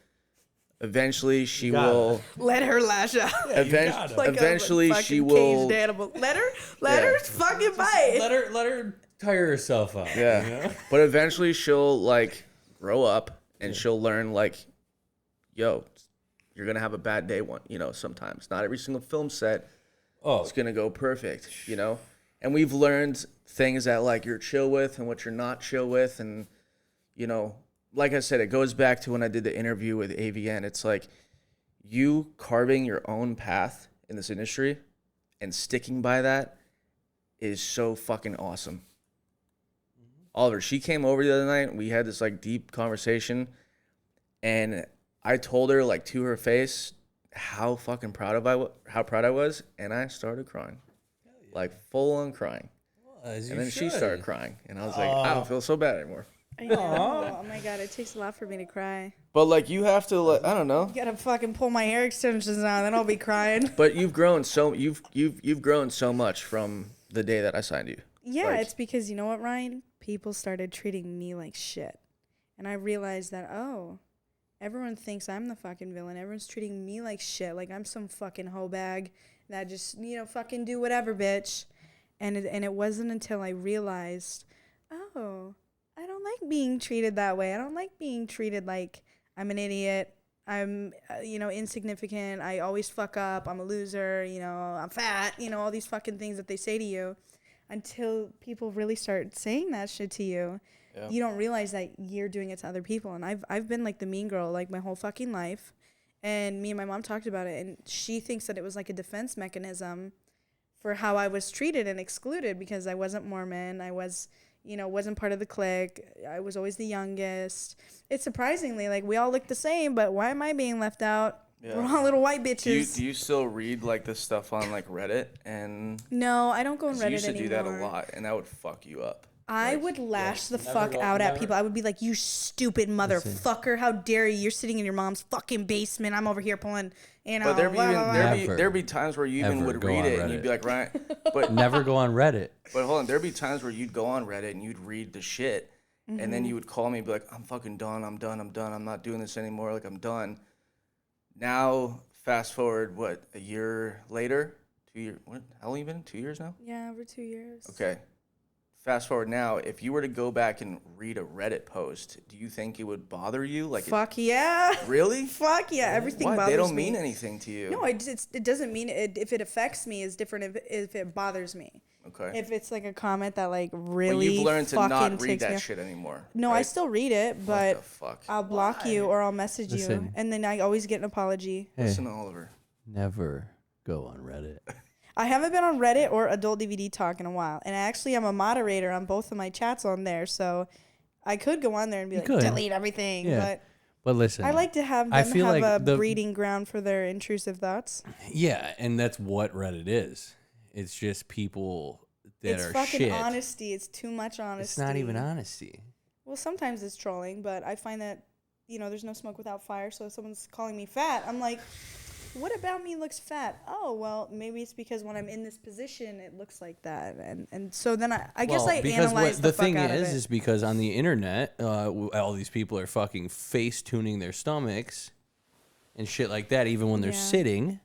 Eventually, she will. Let her lash out. Eventually, she will. Caged animal. Let her fucking bite. Let her tire herself out. Yeah, you know? But eventually, she'll like grow up, and she'll learn like, yo, you're going to have a bad day sometimes. Not every single film set is going to go perfect, you know? And we've learned things that, like, you're chill with and what you're not chill with. And, you know, like I said, it goes back to when I did the interview with AVN. It's like you carving your own path in this industry and sticking by that is so fucking awesome. Oliver, she came over the other night. And we had this, like, deep conversation. And I told her, like, to her face how fucking proud I was, and I started crying, like full on crying. Well, and then she started crying, and I was like, I don't feel so bad anymore. I know. Oh my God, it takes a lot for me to cry. But like, you have to, like, I don't know. You gotta fucking pull my hair extensions out, then I'll be crying. But you've grown you've grown so much from the day that I signed you. Yeah, like, it's because you know what, Ryan? People started treating me like shit, and I realized that everyone thinks I'm the fucking villain. Everyone's treating me like shit. Like I'm some fucking hoe bag that just, fucking do whatever, bitch. And it wasn't until I realized, oh, I don't like being treated that way. I don't like being treated like I'm an idiot. I'm, insignificant. I always fuck up. I'm a loser. I'm fat. All these fucking things that they say to you. Until people really start saying that shit to you, you don't realize that you're doing it to other people. And I've been like the mean girl like my whole fucking life. And me and my mom talked about it, and she thinks that it was like a defense mechanism for how I was treated and excluded because I wasn't Mormon. I was, wasn't part of the clique. I was always the youngest. It's surprisingly like we all look the same, but why am I being left out? Yeah. We're all little white bitches. Do you still read like this stuff on like Reddit and? No, I don't go on Reddit anymore. You used to do that a lot, and that would fuck you up. I would lash the fuck out at people. I would be like, "You stupid motherfucker! How dare you? You're sitting in your mom's fucking basement. I'm over here pulling." But there'd be times where you even would read it and you'd be like, right, but never go on Reddit. But hold on, there'd be times where you'd go on Reddit and you'd read the shit, and then you would call me and be like, "I'm fucking done. I'm done. I'm not doing this anymore. Like I'm done." Now, fast forward, what, a year later? 2 years? What? How long you been? 2 years now? Yeah, over 2 years. Okay. Fast forward now, if you were to go back and read a Reddit post, do you think it would bother you? Like, fuck yeah. Really? Fuck yeah. Everything bothers me. They don't mean anything to you. No, it doesn't mean it. If it affects me, is different if it bothers me. Okay. If it's like a comment that like really you've learned to not read that me. Shit anymore. No, right? I still read it, but what the fuck? I'll block you or I'll message you, and then I always get an apology. Hey, listen, Oliver. Never go on Reddit. I haven't been on Reddit or Adult DVD Talk in a while, and actually I'm a moderator on both of my chats on there, so I could go on there and be delete everything, But listen, I like to have them have a breeding ground for their intrusive thoughts. Yeah, and that's what Reddit is. It's just people that are fucking shit. Honesty. It's too much honesty. It's not even honesty. Well, sometimes it's trolling, but I find that, there's no smoke without fire, so if someone's calling me fat, I'm like, what about me looks fat? Oh, well, maybe it's because when I'm in this position, it looks like that. And so then I guess I analyze the fuck out of it. The thing is because on the internet, all these people are fucking face-tuning their stomachs and shit like that, even when they're sitting.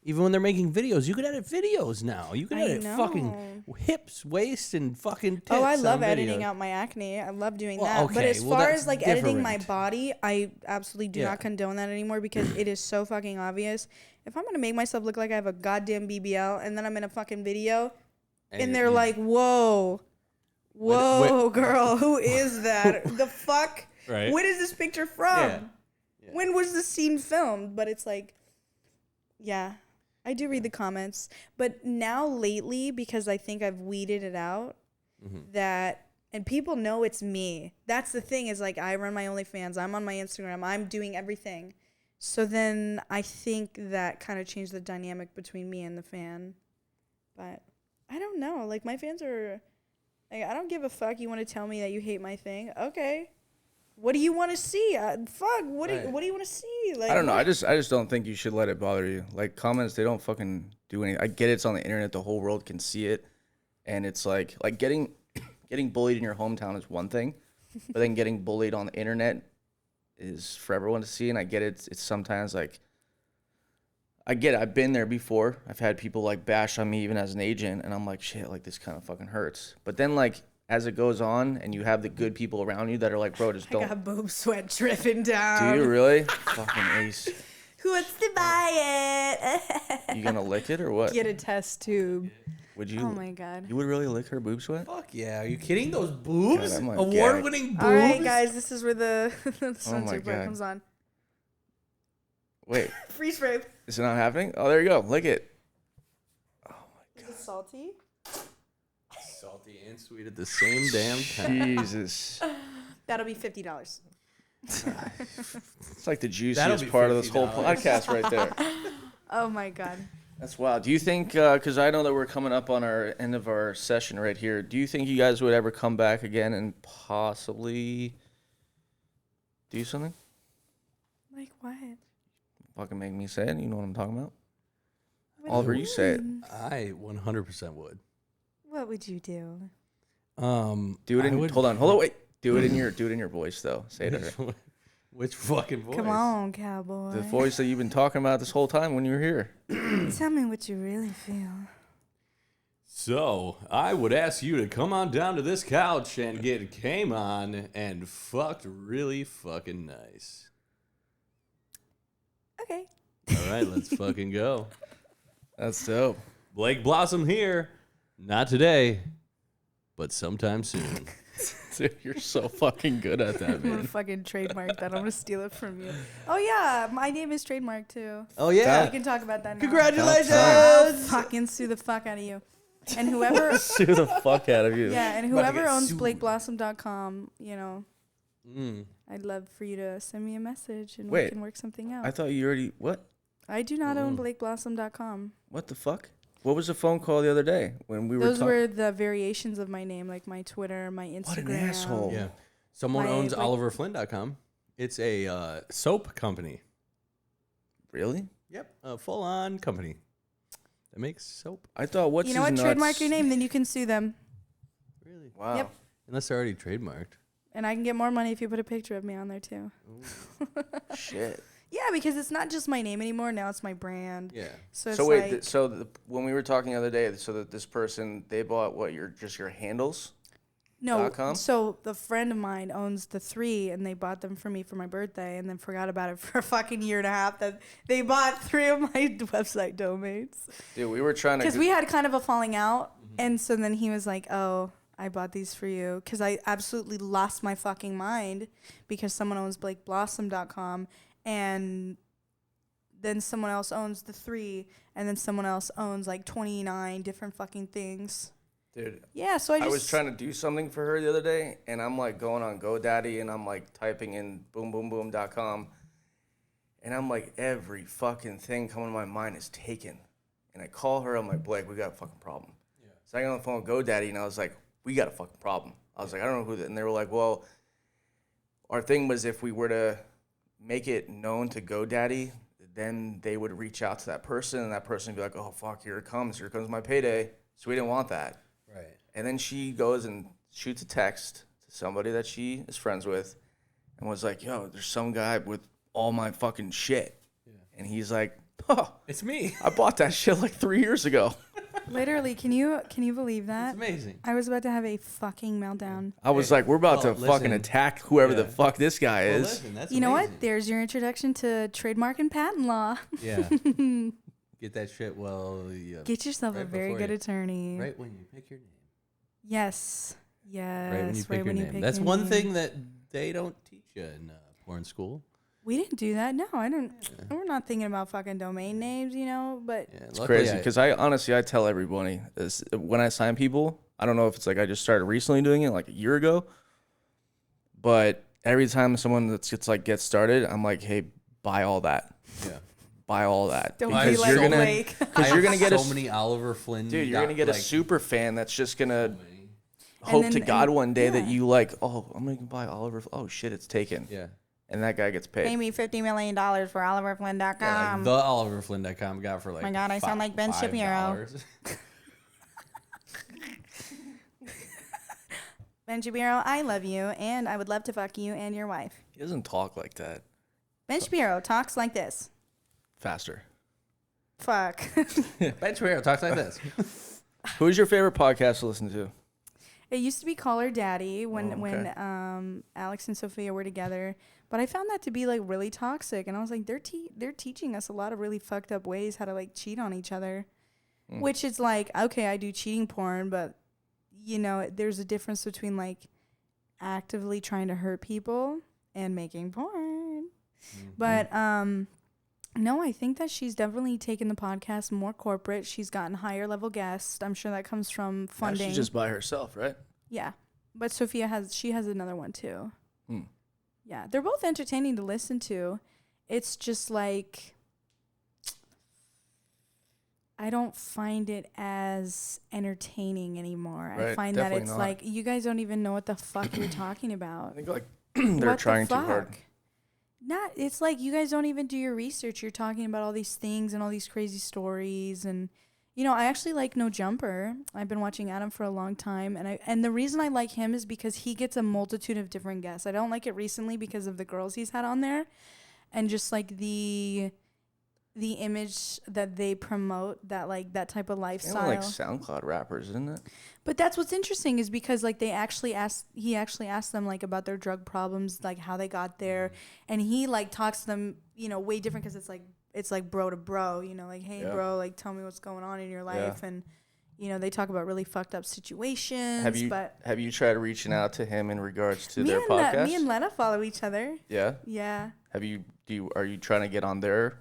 Even when they're making videos, you can edit videos now. You can edit fucking hips, waist, and fucking tits. Oh, I love editing out my acne. I love doing that. Okay, but as far as like editing my body, I absolutely do not condone that anymore because it is so fucking obvious. If I'm gonna make myself look like I have a goddamn BBL and then I'm in a fucking video and they're like, whoa, girl, who is that? The fuck? Right. When is this picture from? Yeah. When was this scene filmed? But it's like, yeah. I do read the comments, but now lately, because I think I've weeded it out, and people know it's me. That's the thing is like I run my OnlyFans, I'm on my Instagram, I'm doing everything. So then I think that kind of changed the dynamic between me and the fan. But I don't know. Like my fans are, like, I don't give a fuck. You want to tell me that you hate my thing? Okay. What do you want to see? What do you want to see? Like, I don't know. I just don't think you should let it bother you. Like comments, they don't fucking do anything. I get it's on the internet. The whole world can see it. And it's like getting bullied in your hometown is one thing. But then getting bullied on the internet is for everyone to see. And I get it. It's sometimes like, I get it. I've been there before. I've had people like bash on me even as an agent. And I'm like, shit, like this kind of fucking hurts. But then like, as it goes on and you have the good people around you that are like, bro, just don't. I got boob sweat dripping down. Do you really? Fucking ace. Who wants to buy it? You gonna lick it or what? Get a test tube. Would you? Oh my God. You would really lick her boob sweat? Fuck yeah. Are you kidding? Those boobs? Award-winning boobs? All right, guys. This is where the censor part comes on. Wait. Freeze frame. Is it not happening? Oh, there you go. Lick it. Oh my God. Is it salty? Salty and sweet at the same damn time. Jesus. That'll be $50. It's like the juiciest part of this whole podcast right there. Oh my God. That's wild. Do you think, because I know that we're coming up on our end of our session right here, do you think you guys would ever come back again and possibly do something? Like what? Fucking make me say it. You know what I'm talking about? Oliver, you say it. I 100% would. What would you do? Do it in. Hold on, wait. Do it in your voice though. Say it. Which fucking voice? Come on, cowboy. The voice that you've been talking about this whole time when you were here. Tell me what you really feel. So, I would ask you to come on down to this couch and get came on and fucked really fucking nice. Okay. All right, let's fucking go. That's dope. Blake Blossom here. Not today, but sometime soon. Dude, you're so fucking good at that, I'm gonna man. fucking trademark that. I'm gonna steal it from you. Oh yeah, my name is trademarked too. Oh, yeah. We can talk about that now. Congratulations. I'll fucking sue the fuck out of you. And whoever Sue the fuck out of you. yeah, and About to whoever get owns sued. BlakeBlossom.com, you know, I'd love for you to send me a message and we Wait. can work something out. I thought you already, what? I do not own BlakeBlossom.com. What the fuck? What was the phone call the other day when we were Those talking? were the variations of my name, like my Twitter, my Instagram. What an asshole. Yeah. Someone My, owns like- OliverFlynn.com. It's a soap company. Really? Yep. A full-on company that makes soap. I thought what's You know his what? nuts? Trademark your name, then you can sue them. Really? Wow. Yep. Unless they're already trademarked. And I can get more money if you put a picture of me on there too. Shit. Yeah, because it's not just my name anymore. Now it's my brand. Yeah. So it's So wait, like when we were talking the other day, so that this person, they bought what, just your handles? no. .com? So the friend of mine owns the 3, and they bought them for me for my birthday, and then forgot about it for a fucking year and a half. That they bought 3 of my website domains Dude, we were trying to... because we had kind of a falling out, and so then he was like, "Oh, I bought these for you," because I absolutely lost my fucking mind because someone owns BlakeBlossom.com. And then someone else owns the 3, and then someone else owns like 29 different fucking things. Dude, Yeah, so I was trying to do something for her the other day, and I'm like going on GoDaddy, and I'm like typing in boomboomboom.com, and I'm like, every fucking thing coming to my mind is taken. And I call her, I'm like, Blake, we got a fucking problem. Yeah. So I got on the phone with GoDaddy, and I was like, we got a fucking problem. I was like, I don't know who that, and they were like, well, our thing was if we were to make it known to GoDaddy, then they would reach out to that person, and that person would be like, oh, fuck, here comes my payday. So we didn't want that. Right. And then she goes and shoots a text to somebody that she is friends with and was like, yo, there's some guy with all my fucking shit. Yeah. And he's like, oh, It's me. I bought that shit like 3 years ago. literally, can you believe that? It's amazing. I was about to have a fucking meltdown. I was like, we're about to listen. fucking attack whoever the Yeah. fuck this guy Well, is. listen, that's You know amazing. what? There's your introduction to trademark and patent law. Yeah. Get that shit yeah. Get yourself a Right very before good you- attorney. Right when you pick your name. Yes. Yes. Right when you pick your name. That's your one name. thing that they don't teach you in porn school. We didn't do that. No, I didn't. We're not thinking about fucking domain names, you know, but Yeah, It's crazy because I tell everybody is when I sign people, I don't know if it's like I just started recently doing it like a year ago, but every time someone gets started, I'm like, hey, buy all that. Yeah. Buy all that. don't Because be like you're gonna- Blake. I you're gonna have get a so many Oliver Flynn. Dude, you're gonna get a super fan that's just gonna hope then- to God and- one day that yeah. you like. Oh, I'm gonna buy Oliver. Oh shit, it's taken. Yeah. And that guy gets paid. Pay me $50 million for OliverFlynn.com. Yeah, like the OliverFlynn.com got for like. My God, I sound like Ben Shapiro. $5. Ben Shapiro, I love you, and I would love to fuck you and your wife. He doesn't talk like that. Ben Shapiro talks like this. Faster. Fuck. Ben Shapiro talks like this. Who's your favorite podcast to listen to? It used to be Call Her Daddy when Oh, okay. Alex and Sophia were together, but I found that to be like really toxic, and I was like, they're teaching us a lot of really fucked up ways how to like cheat on each other, which is like, okay, I do cheating porn, but you know, there's a difference between like actively trying to hurt people and making porn. But no, I think that she's definitely taken the podcast more corporate. She's gotten higher level guests. I'm sure that comes from Now funding. she's just by herself, right? Yeah. But Sophia has another one too. Hmm. Yeah. They're both entertaining to listen to. It's just like I don't find it as entertaining anymore. I Right, find that definitely it's not. like you guys don't even know what the fuck you're talking about. I think like they're What the trying too hard. fuck? It's like you guys don't even do your research. You're talking about all these things and all these crazy stories, and You know, I actually like No Jumper. I've been watching Adam for a long time, and the reason I like him is because he gets a multitude of different guests. I don't like it recently because of the girls he's had on there, and just like the image that they promote, that like that type of lifestyle. Like SoundCloud rappers, isn't it? But that's what's interesting is because like he actually asked them like about their drug problems, like how they got there, and he like talks to them, you know, way different because it's like bro to bro, you know, like, hey bro, like tell me what's going on in your life, and you know, they talk about really fucked up situations. Have you tried reaching out to him in regards to their podcast? Me and Lena follow each other. Yeah. Yeah. Are you trying to get on their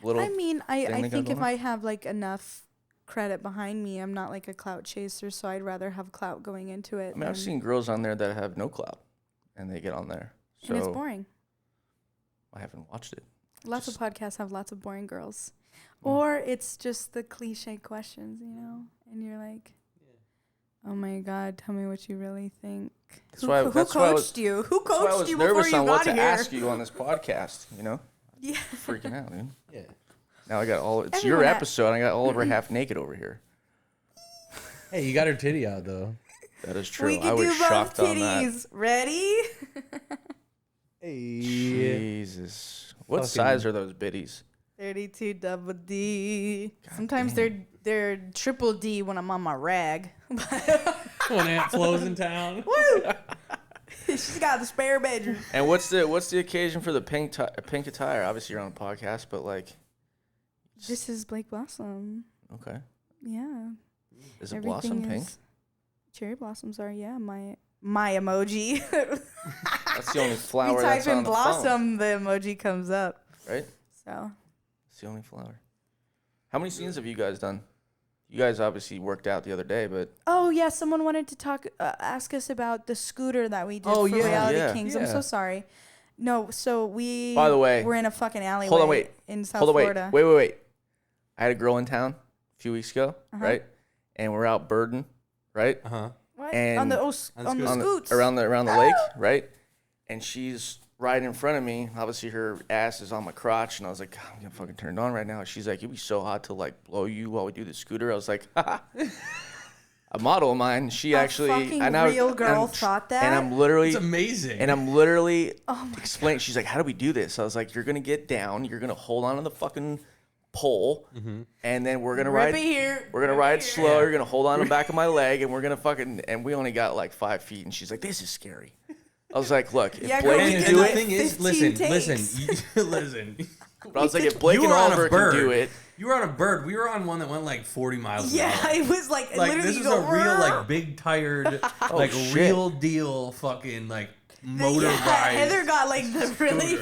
little? I mean, I think if I have like enough credit behind me, I'm not like a clout chaser, so I'd rather have clout going into it. I mean, I've seen girls on there that have no clout, and they get on there. So and it's boring. I haven't watched it. Lots of podcasts have lots of boring girls. Or it's just the cliche questions, you know? And you're like, oh my God, tell me what you really think. Who coached you? Who coached you before you got here? I was nervous on what to ask you on this podcast, you know? Yeah. Freaking out, dude. Yeah. Now I got it's your episode, and I got Oliver half naked over here. Hey, you got her titty out, though. That is true. We can do both titties. Ready? Hey. Jesus. What size are those biddies? 32 double D. God Sometimes they're triple D when I'm on my rag. When Aunt Flo's in town. Woo! She's got the spare bedroom. And what's the occasion for the pink attire? Obviously you're on a podcast, but like. This is Blake Blossom. Okay. Yeah. Is it blossom pink? Cherry blossoms are, yeah, my emoji. That's the only flower you that's type in on the blossom, phone. the emoji comes up. Right? So. It's the only flower. How many scenes have you guys done? You guys obviously worked out the other day, but... Oh, yeah, someone wanted to ask us about the scooter that we did for Reality Kings. Yeah. I'm so sorry. No, so we... By the way... We're in a fucking alleyway in South Florida. Wait. I had a girl in town a few weeks ago, right? And we're out birding, right? Uh-huh. What? And on the scoots. Around the lake, right? And she's right in front of me. Obviously, her ass is on my crotch, and I was like, God, I'm getting fucking turned on right now. She's like, it'd be so hot to like blow you while we do the scooter. I was like, haha. A model of mine, she actually, real girl thought that, and I'm literally, it's amazing. And I'm literally explaining. She's like, how do we do this? I was like, you're gonna get down, you're gonna hold on to the fucking pole, and then we're gonna ride here. We're gonna ride slow. You're gonna hold on to the back of my leg, and we're gonna and we only got like 5 feet. And she's like, "This is scary." I was like, "Look, if Blake can do it." The thing is, listen. But I was like, if Blake and Oliver can do it. You were on a bird. We were on one that went like 40 miles an hour. Yeah, it was like literally this is a real like big tired real deal fucking like motor ride. Heather got like the really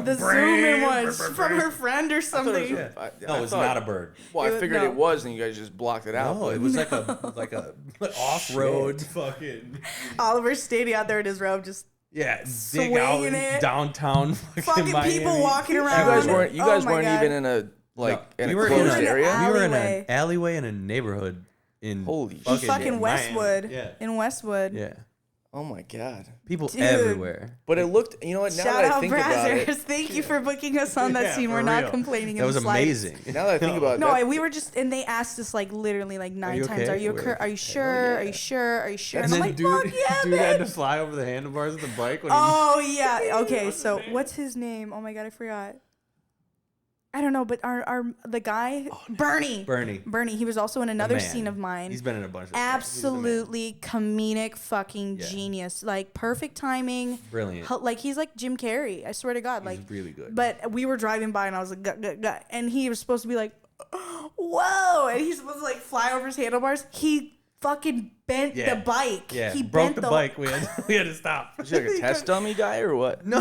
the zoom in was from her friend or something. No, it was not a bird. Well, I figured it was, and you guys just blocked it out. No, it was like a off-road fucking. Oliver's standing out there in his robe, just dig out in downtown fucking Miami. People walking around. You guys weren't even in a closed area. We were in an alleyway in a neighborhood in fucking Westwood. In Westwood. Yeah. Oh my God. People everywhere. But it looked, you know what, now Shout that I out think about it. Thank you for booking us on that scene. We're not complaining. That was amazing. Now that I think about it. No, we were just, and they asked us like literally like 9 times, are you sure? Are you sure? Are you sure? And then dude had to fly over the handlebars of the bike. Okay, so what's his name? Oh my God, I forgot. I don't know, but the guy Bernie. He was also in another scene of mine. He's been in a bunch of absolutely comedic fucking genius, like perfect timing, brilliant. Like he's like Jim Carrey. I swear to God, he's like really good. But we were driving by and I was like, gut, and he was supposed to be like, whoa, and he's supposed to like fly over his handlebars. He fucking bent the bike. Yeah, he broke the bike. We had to stop. Was he like a test dummy guy or what? No,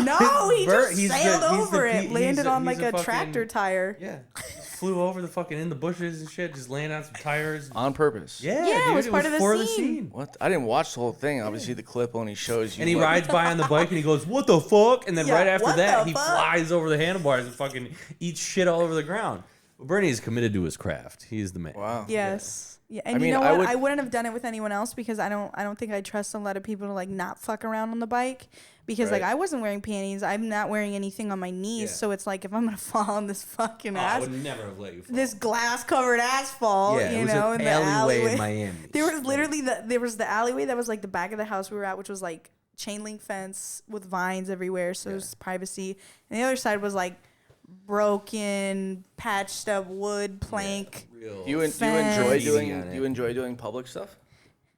he just sailed over it, landed on like a tractor tire. Yeah, flew over the fucking in the bushes and shit, just laying on some tires on purpose. Yeah, dude, it was part of the scene. What? I didn't watch the whole thing. Obviously, the clip only shows you. And he rides by on the bike and he goes, "What the fuck?" And then right after that, he flies over the handlebars and fucking eats shit all over the ground. Bernie is committed to his craft. He's the man. Wow. Yes. Yeah. And I mean, you know what? I I wouldn't have done it with anyone else because I don't think I trust a lot of people to like not fuck around on the bike because like I wasn't wearing panties. I'm not wearing anything on my knees. Yeah. So it's like if I'm going to fall on this fucking I would never have let you fall. This glass covered asphalt, you know, in the alleyway in Miami. There was literally the alleyway that was like the back of the house we were at, which was like chain link fence with vines everywhere. So it was privacy. And the other side was like broken, patched up wood plank. You enjoy doing public stuff?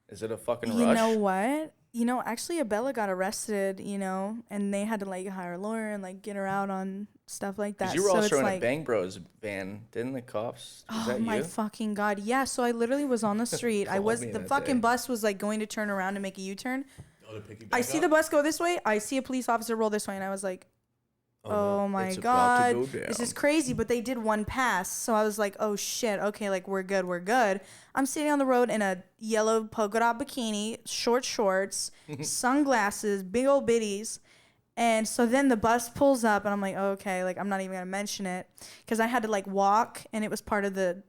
Is it a fucking rush? You know what? You know, actually, Abella got arrested. You know, and they had to like hire a lawyer and like get her out on stuff like that. You were also in like, a Bang Bros van, didn't the cops? Oh my fucking god! Yeah. So I literally was on the street. The fucking bus was like going to turn around and make a U-turn. I see the bus go this way. I see a police officer roll this way, and I was like, oh my god, this is crazy. But they did one pass, so I was like, oh shit, okay, like we're good. I'm sitting on the road in a yellow polka dot bikini, short shorts, sunglasses, big old bitties. And so then the bus pulls up and I'm like, oh, okay, like I'm not even gonna mention it because I had to like walk and it was part of the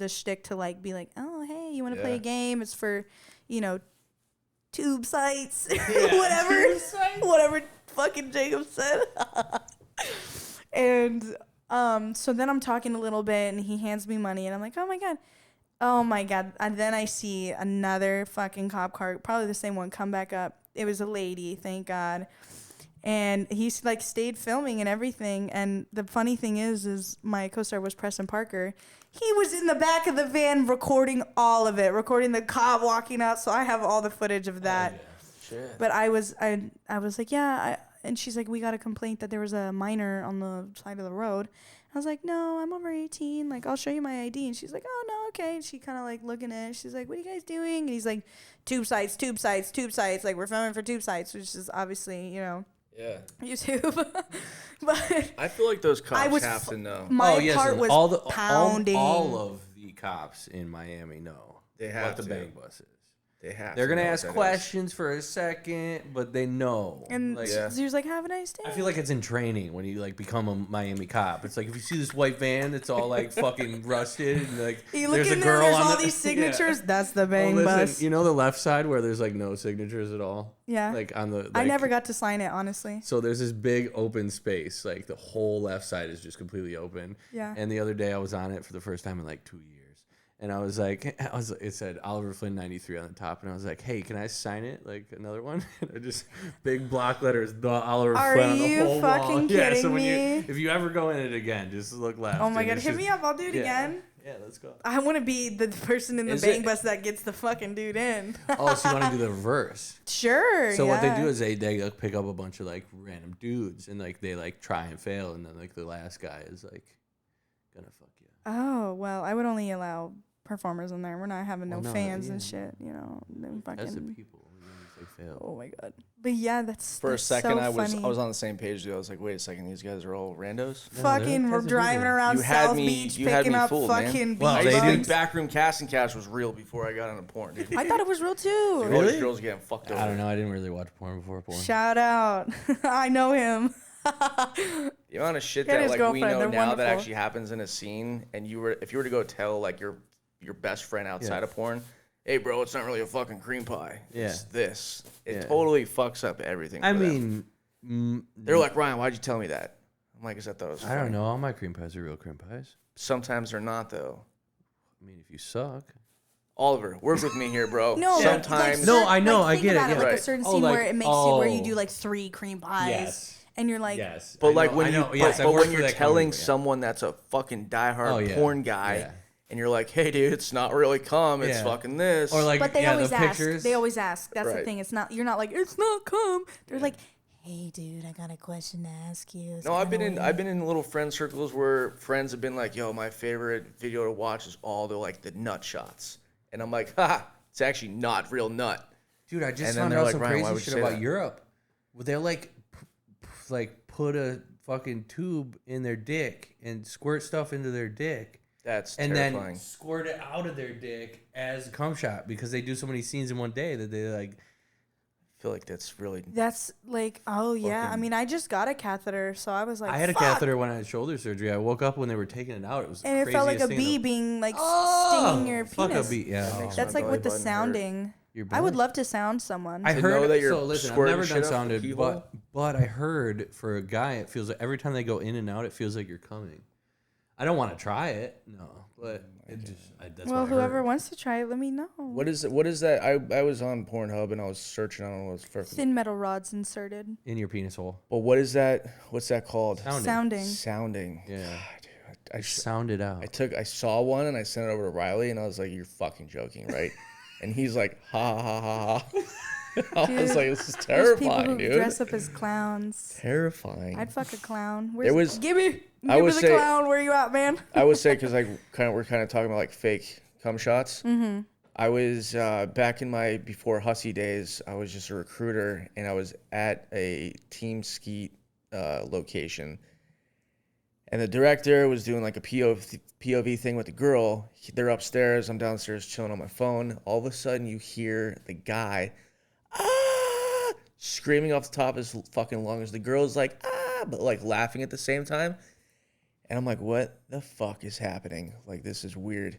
shtick to like be like, oh hey, you want to play a game? It's for, you know, tube sites, whatever fucking Jacob said. And so then I'm talking a little bit and he hands me money and I'm like, oh my god. And then I see another fucking cop car, probably the same one, come back up. It was a lady, thank god. And he's like stayed filming and everything. And the funny thing is my co-star was Preston Parker. He was in the back of the van recording all of it, recording the cop walking out. So I have all the footage of that. Oh, yeah. Shit. But I was like, yeah. And she's like, we got a complaint that there was a minor on the side of the road. I was like, no, I'm over 18. Like, I'll show you my ID. And she's like, oh, no, okay. And she kind of like looking at it. She's like, what are you guys doing? And he's like, tube sites. Like, we're filming for tube sites, which is obviously, you know. Yeah. YouTube. But I feel like those cops have to know. My part was pounding. All of the cops in Miami know they have what the bang bus is. They're gonna ask questions for a second, but they know. And like, he was like, "Have a nice day." I feel like it's in training when you like become a Miami cop. It's like if you see this white van that's all like fucking rusted, and like you look in there, there's all these signatures. Yeah. That's the bang bus. You know the left side where there's like no signatures at all. Yeah. Like on the. Like, I never got to sign it, honestly. So there's this big open space, like the whole left side is just completely open. Yeah. And the other day I was on it for the first time in like 2 years. And I was like, it said Oliver Flynn 93 on the top, and I was like, hey, can I sign it? Like another one? And I just big block letters, the Oliver Flynn on the whole wall. Are you fucking kidding so me? if you ever go in it again, just look left. Oh my god, hit me up, I'll do it again. Yeah, let's go. I want to be the person in the bang bus that gets the fucking dude in. Oh, so you want to do the reverse? Sure. So what they do is they like, pick up a bunch of like random dudes, and like they like try and fail, and then like the last guy is like gonna fuck you. Oh well, I would only allow performers in there. We're not having no fans and shit, you know. As the people, they fail. Oh my god! But yeah, that's for a second. So I was funny. on the same page as you. I was like, wait a second, these guys are all randos. Fucking, we're driving around South Beach picking up fucking beach bugs. I think backroom casting couch was real before I got into porn, dude. I thought it was real too. Really? All these girls getting fucked over. I don't know. I didn't really watch porn before porn. Shout out! I know him. The amount of shit that like we know now that actually happens in a scene, and if you were to go tell like your best friend outside of porn, hey bro, it's not really a fucking cream pie. It's this. It totally fucks up everything. I mean, they're like, Ryan, why'd you tell me that? I'm like, I thought it was funny. I don't know. All my cream pies are real cream pies. Sometimes they're not though. I mean, if you suck. Oliver, work with me here, bro. No, sometimes. Like, no, I know, like, I get it. Yeah. Like a certain scene where it makes you where you do like 3 cream pies. Yes. And you're like, yes. But like when you're telling someone that's a fucking diehard porn guy. And you're like, hey, dude, it's not really cum. It's fucking this. Or like, but they always the ask. pictures. They always ask. That's the thing. It's not. You're not like, it's not cum. They're like, hey, dude, I got a question to ask you. No, I've been in little friend circles where friends have been like, yo, my favorite video to watch is all the nut shots, and I'm like, ha, it's actually not real nut. Dude, I just found out some crazy shit about Europe. Well, they'll like put a fucking tube in their dick and squirt stuff into their dick. That's and terrifying. Then squirt it out of their dick as a cum shot because they do so many scenes in one day that they like. feel like that's really. That's like, oh yeah. I Fucking- mean, I just got a catheter, so I was like, I had a fuck! catheter when I had shoulder surgery. I woke up when they were taking it out. It was the And it felt like a craziest thing in bee the- being like Oh, stinging your fuck penis. a bee. Yeah. That makes That's my like belly with the button hurt. sounding. Your I would belly? love to sound someone. I To heard know that you're so. Listen, I've squirting never shit done up the sounded, keyhole? but I heard for a guy, it feels like every time they go in and out, it feels like you're coming. I don't want to try it, no, but it just that's Well, what I whoever heard. wants to try it, let me know. What is that? I was on Pornhub and I was searching. I don't know what it's for. Thin metal rods inserted. In your penis hole. But what is that? What's that called? Sounding. Sounding. Yeah. God, dude, Sound it out. I saw one and I sent it over to Riley and I was like, "You're fucking joking, right?" And he's like, "Ha ha ha ha." I was Dude, like, "This is There's people terrifying, who dude." dress up as clowns. Terrifying. I'd fuck a clown. There was- give me I would the say- clown. Where you at, man? I would say because we're kind of talking about like fake cum shots. Mm-hmm. I was back in my before Hussy days. I was just a recruiter, and I was at a team skeet location, and the director was doing like a POV thing with the girl. They're upstairs. I'm downstairs chilling on my phone. All of a sudden, you hear the guy screaming off the top of his fucking lungs. The girl's like but like laughing at the same time. And I'm like, what the fuck is happening? Like, this is weird.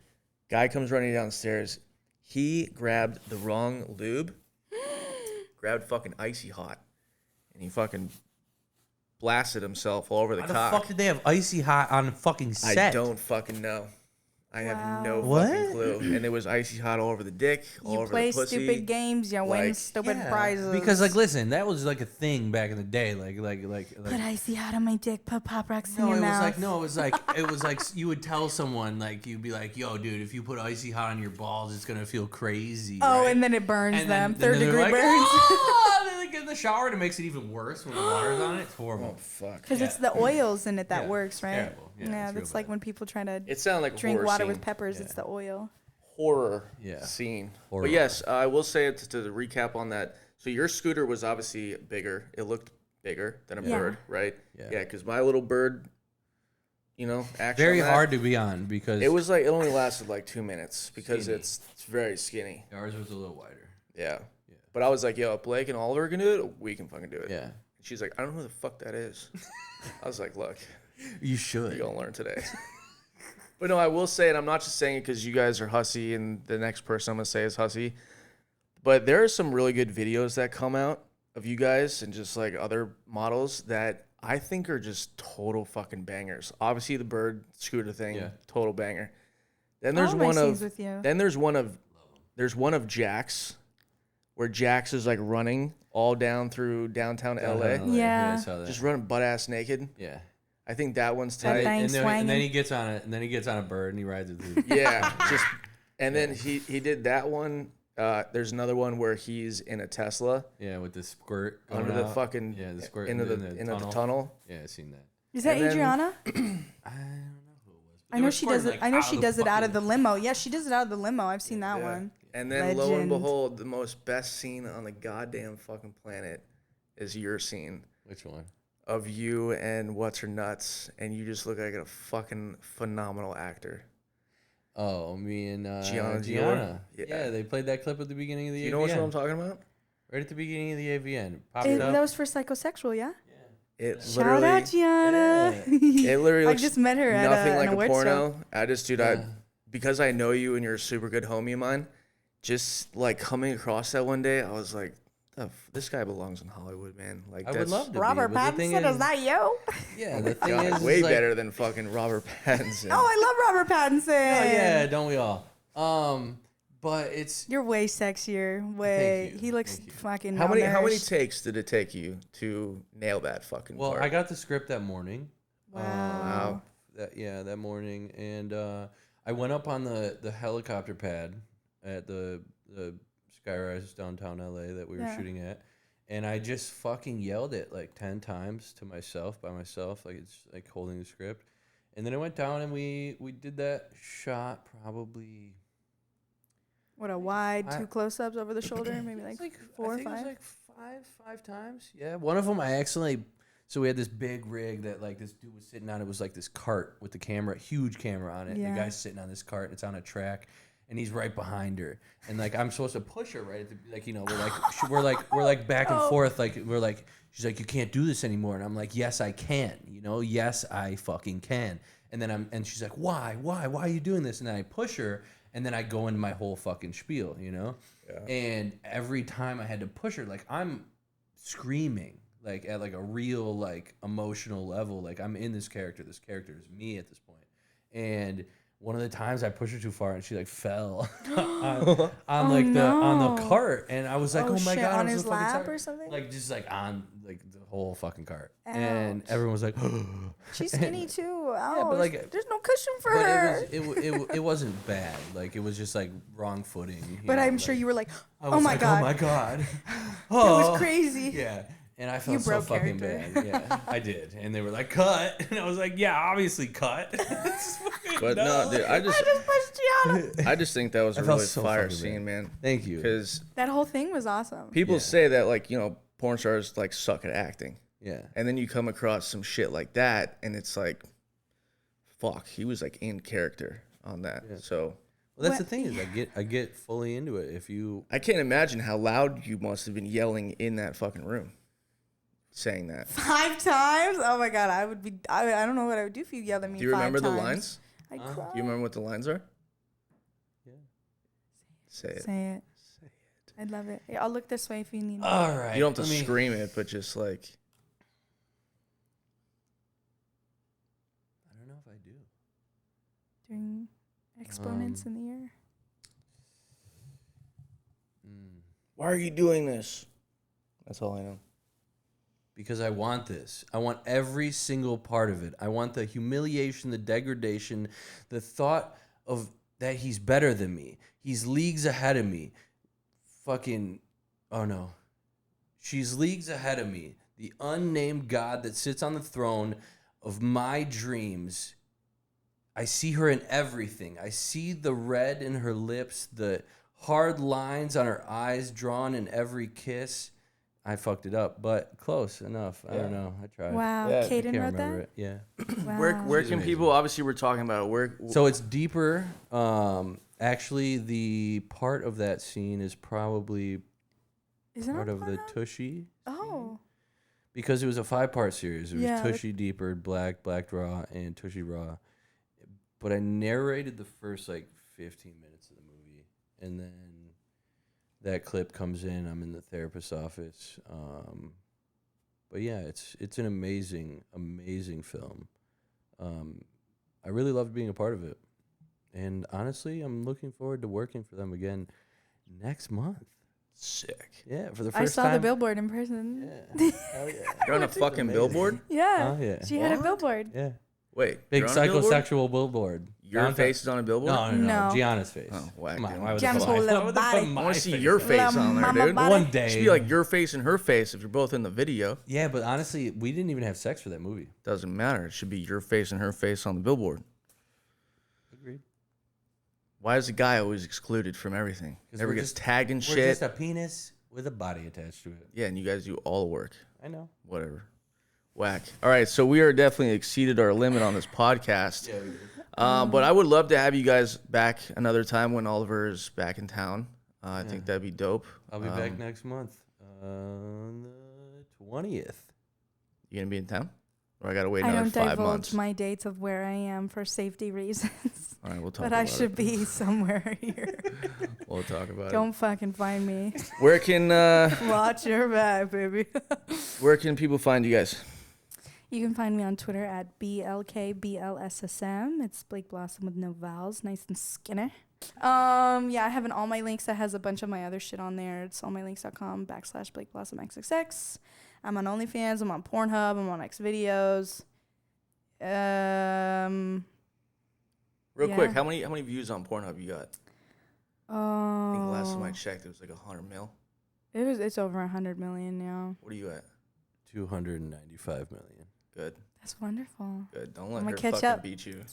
Guy comes running downstairs. He grabbed the wrong lube, grabbed fucking Icy Hot, and he fucking blasted himself all over the Why cock. the fuck did they have Icy Hot on fucking set? I don't fucking know. I have no fucking clue. And it was Icy Hot all over the dick, all You over play the pussy. stupid games, you win Like, stupid Yeah, prizes. because like, listen, that was like a thing back in the day. Like Put icy hot on my dick. Put Pop Rocks in no, your it was mouth. like it was like you would tell someone like you'd be like, yo, dude, if you put Icy Hot on your balls, it's gonna feel crazy. Oh, right? and then it burns And them. then Third they're degree like, burns. "Ah!" They like, get in the shower and it makes it even worse when the water's on it. It's horrible. Oh, fuck. Because it's the oils in it that Yeah, works, right? terrible. Yeah, it's real that's like bad. when people try to It sounded like a drink horror water scene. with peppers. It's the oil. Horror Yeah. scene. Horror. But yes, I will say to recap on that. So your scooter was obviously bigger. It looked bigger than a Yeah. bird, right? Yeah. Because my little bird, action Very on that, hard to be on because It was like it only lasted like 2 minutes because Skinny. it's very skinny. ours was a little wider. Yeah. But I was like, yo, if Blake and Oliver can do it, we can fucking do it. Yeah, She's like, I don't know who the fuck that is. I was like, look, you should. you're gonna learn today. But no, I will say, and I'm not just saying it because you guys are hussy and the next person I'm gonna say is hussy, but there are some really good videos that come out of you guys and just like other models that I think are just total fucking bangers. Obviously the bird scooter thing, Yeah. total banger. Then there's All my one scenes of with you. then there's one of Jax, where Jax is like running all down through downtown LA, Yeah. I saw that. just running butt ass naked. yeah. I think that one's That tight. thing And then swanging. he gets on it, and then he gets on a bird and he rides it through. Yeah, and then he did that one. There's another one where he's in a Tesla Yeah, with the squirt going under the out. fucking the squirt into in the tunnel. Yeah, I seen that. Is that and then- Adriana? I don't know who it was. I know she does it. I know she does it out of the limo. Yeah, she does it out of the limo. I've seen that Yeah. one. And then lo and Legend. behold, the most best scene on the goddamn fucking planet is your scene Which one? of you and what's her nuts, and you just look like a fucking phenomenal actor. Oh, me and Gianna Gianna. Dior? Yeah, they played that clip at the beginning of the You AVN. know what I'm talking about? Right at the beginning of the AVN. Popped up. That was for psychosexual, yeah. It Shout literally, out Gianna. it literally I looks just met her at nothing an like a awards porno. show. I just, dude, because I know you and you're a super good homie of mine, just like coming across that one day, I was like, this guy belongs in Hollywood, man. Like, I that's would love to Robert be, but the thing Pattinson, is is, that you? yeah, the thing God, is way like, better than fucking Robert Pattinson. Oh, I love Robert Pattinson. Oh yeah, don't we all? But it's You're way sexier. Way. you. He looks Thank you. fucking. How many malnourished. takes did it take you to nail that fucking well, part? I got the script that morning. Wow. That morning, and I went up on the helicopter pad at the Skyrise downtown LA that we were Yeah. shooting at, and I just fucking yelled it like 10 times to myself by myself, like it's like holding the script, and then I went down and we did that shot probably. What a wide I- 2 close-ups over the shoulder, maybe like, It's 4 or I think 5. It was like five times. Yeah, one of them I accidentally. So we had this big rig that like this dude was sitting on. It was like this cart with the camera, huge camera on it. And Yeah. the guy's sitting on this cart. It's on a track, and he's right behind her, and like I'm supposed to push her right at the, like, you know, we're like back and forth, like we're like, she's like, you can't do this anymore, and I'm like, yes I can, you know, yes I fucking can. And then and she's like, why are you doing this? And then I push her, and then I go into my whole fucking spiel, you know. And every time I had to push her, like I'm screaming, like at like a real like emotional level, like I'm in this character is me at this point. And one of the times I pushed her too far and she like fell on the cart, and I was like, oh my shit, god, on I'm his so fucking lap sorry. or something? Like just like on like the whole fucking cart. Ouch. And everyone was like, She's skinny too. Ouch. Yeah, but like there's no cushion for but her. it wasn't bad. Like it was just like wrong footing. But I'm sure you were like, oh my god. Oh my god. It was crazy. Yeah. And I You felt so broke fucking character. bad. Yeah, I did. And they were like, cut. And I was like, yeah, obviously cut. But no, dude, I just pushed Gianna. I just think that was a felt really so fire fucking scene, bad. man. Thank you. Because That whole thing was awesome. people say that, like, you know, porn stars like suck at acting. Yeah. And then you come across some shit like that, and it's like, fuck, he was like in character on that. Yeah. So Well, that's the thing is I get fully into it. If you I can't imagine how loud you must have been yelling in that fucking room, saying that. 5 times? Oh my god, I would be. I don't know what I would do if you yelled at me. Do you 5 remember times. the lines? I'd cry. Do you remember what the lines are? Yeah. Say it. Say it. Say it. I'd love it. Yeah, I'll look this way if you need me. All right. You don't have to scream it, but just like. I don't know if I do. Doing exponents in the air. Why are you doing this? That's all I know. Because I want this. I want every single part of it. I want the humiliation, the degradation, the thought of that he's better than me. He's leagues ahead of me. Fucking, oh no. She's leagues ahead of me. The unnamed God that sits on the throne of my dreams. I see her in everything. I see the red in her lips, the hard lines on her eyes drawn in every kiss. I fucked it up, but close enough. I don't know. I tried. Wow, Yeah, I Caden Can't wrote remember that? it. Yeah. Wow. Where She's can amazing. people, obviously we're talking about it, where So it's deeper. Actually, the part of that scene is probably Isn't part it of the Pornhub? Tushy. Oh. Because it was a 5-part series. It was Yeah, Tushy, Deeper, Black Raw, and Tushy Raw. But I narrated the first like 15 minutes of the movie, and then that clip comes in. I'm in the therapist's office. But yeah, it's an amazing film. I really loved being a part of it, and honestly, I'm looking forward to working for them again next month. sick. Yeah, for the first I saw time. the billboard in person. Yeah, hell yeah. You're on a fucking amazing. billboard? Yeah. Oh yeah, She had a What? billboard. yeah. Wait, Big you're on a billboard? psychosexual billboard. Your Downtown- face is on a billboard? No. No. Gianna's face. Oh, whack, Come on, dude. why would Gianna's they whole put little why would they put body. my I want to see face your on face Little on there, mama dude. body. One It day. should be like your face and her face if you're both in the video. Yeah, but honestly, we didn't even have sex for that movie. Doesn't matter. It should be your face and her face on the billboard. Agreed. Why is the guy always excluded from everything? 'Cause Never we're gets just- tagged in We're shit. just a penis with a body attached to it. Yeah, and you guys do all the work. I know. Whatever. Whack. All right, so we are definitely exceeded our limit on this podcast. Yeah, we did. But I would love to have you guys back another time when Oliver is back in town. I think that'd be dope. I'll be back next month on the 20th. You gonna be in town? Or I gotta wait I another don't 5 divulge months? my dates of where I am for safety reasons. All right, we'll talk But about I it. should be somewhere here. We'll talk about Don't fucking find me. it. Where can Watch your back, baby. where can people find you guys? You can find me on Twitter at BLKBLSSM. It's Blake Blossom with no vowels, nice and skinny. Yeah, I have an All My Links that has a bunch of my other shit on there. It's allmylinks.com/Blake Blossom XXX. I'm on Onlyfans. I'm on Pornhub. I'm on Xvideos. Real Yeah. quick, how many views on Pornhub you got? I think the last time I Oh, checked, it was like 100 mil. it's over 100 million now. What are you at? 295 million. Good, That's wonderful. good. Don't let I'ma her catch fucking up. beat you.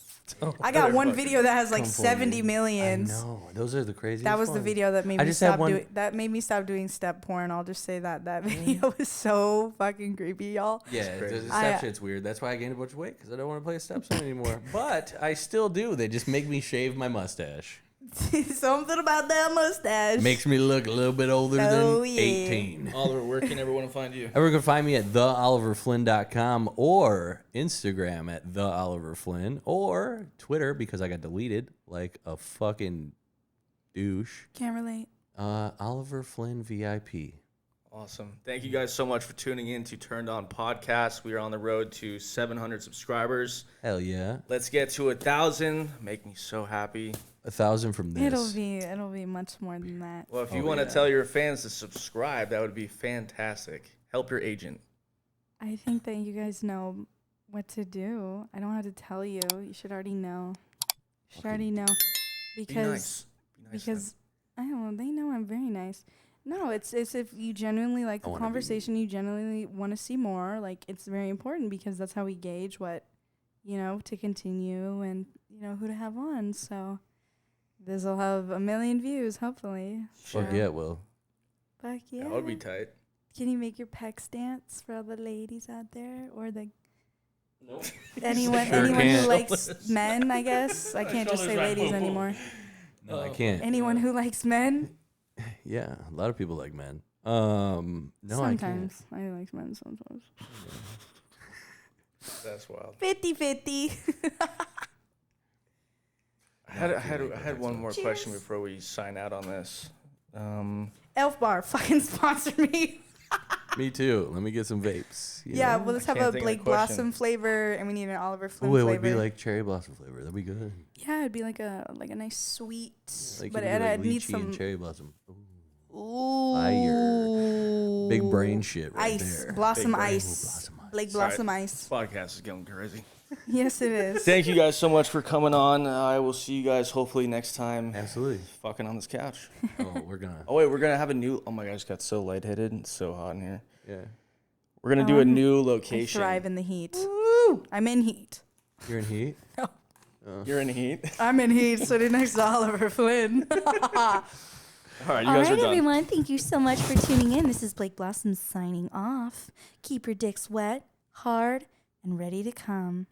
I got one Fucking video that has like come for 70 me. millions. I know. Those are the craziest That was the ones. video that made I me just had stop one- doing. That made me stop doing step porn. I'll just say that video was so fucking creepy, y'all. Yeah, crazy. the I- step shit's weird. That's why I gained a bunch of weight, because I don't want to play step song anymore. But I still do. They just make me shave my mustache. Something about that mustache. Makes me look a little bit older than 18. Oliver, where can everyone find you? Everyone can find me at theoliverflynn.com or Instagram at theoliverflynn or Twitter because I got deleted like a fucking douche. Can't relate. Oliver Flynn VIP. Awesome. Thank you guys so much for tuning in to Turned On Podcast. We are on the road to 700 subscribers. Hell yeah. Let's get to 1,000. Make me so happy. 1,000 from this. It'll be much more than that. Well, if you want to tell your fans to subscribe, that would be fantastic. Help your agent. I think that you guys know what to do. I don't have to tell you. You should already know. You should already know. Because I don't know, they know I'm very nice. No, it's if you genuinely like the conversation, you genuinely want to see more. Like, it's very important because that's how we gauge what, to continue and, who to have on. So this will have 1 million views, hopefully. Fuck yeah, it will. Fuck yeah. That would be tight. Can you make your pecs dance for all the ladies out there? Or the Nope. anyone who likes men, I guess? I can't just say ladies anymore. No, I can't. Anyone who likes men? Yeah, a lot of people like men. No, sometimes. I like men sometimes. That's wild. 50-50. I had one more question before we sign out on this. Elf Bar, fucking sponsor me. Me too. Let me get some vapes. Yeah, well, let's have a Blake Blossom flavor, and we need an Oliver Flynn flavor. It would be like cherry blossom flavor. That'd be good. Yeah, it'd be like a nice sweet, but it needs some and cherry blossom. Ooh. Fire. Big brain shit right ice. there. Blossom ice. Blake Blossom ice. This podcast is getting crazy. Yes, it is. Thank you guys so much for coming on. I will see you guys hopefully next time. Absolutely. Fucking on this couch. We're gonna. Oh wait, we're gonna have a new. Oh my god, I just got so lightheaded. It's so hot in here. Yeah. We're gonna do a new location. I thrive in the heat. Woo! I'm in heat. You're in heat. No. You're in heat. I'm in heat, sitting next to Oliver Flynn. All right, you All guys right, are done. everyone. Thank you so much for tuning in. This is Blake Blossom signing off. Keep your dicks wet, hard, and ready to come.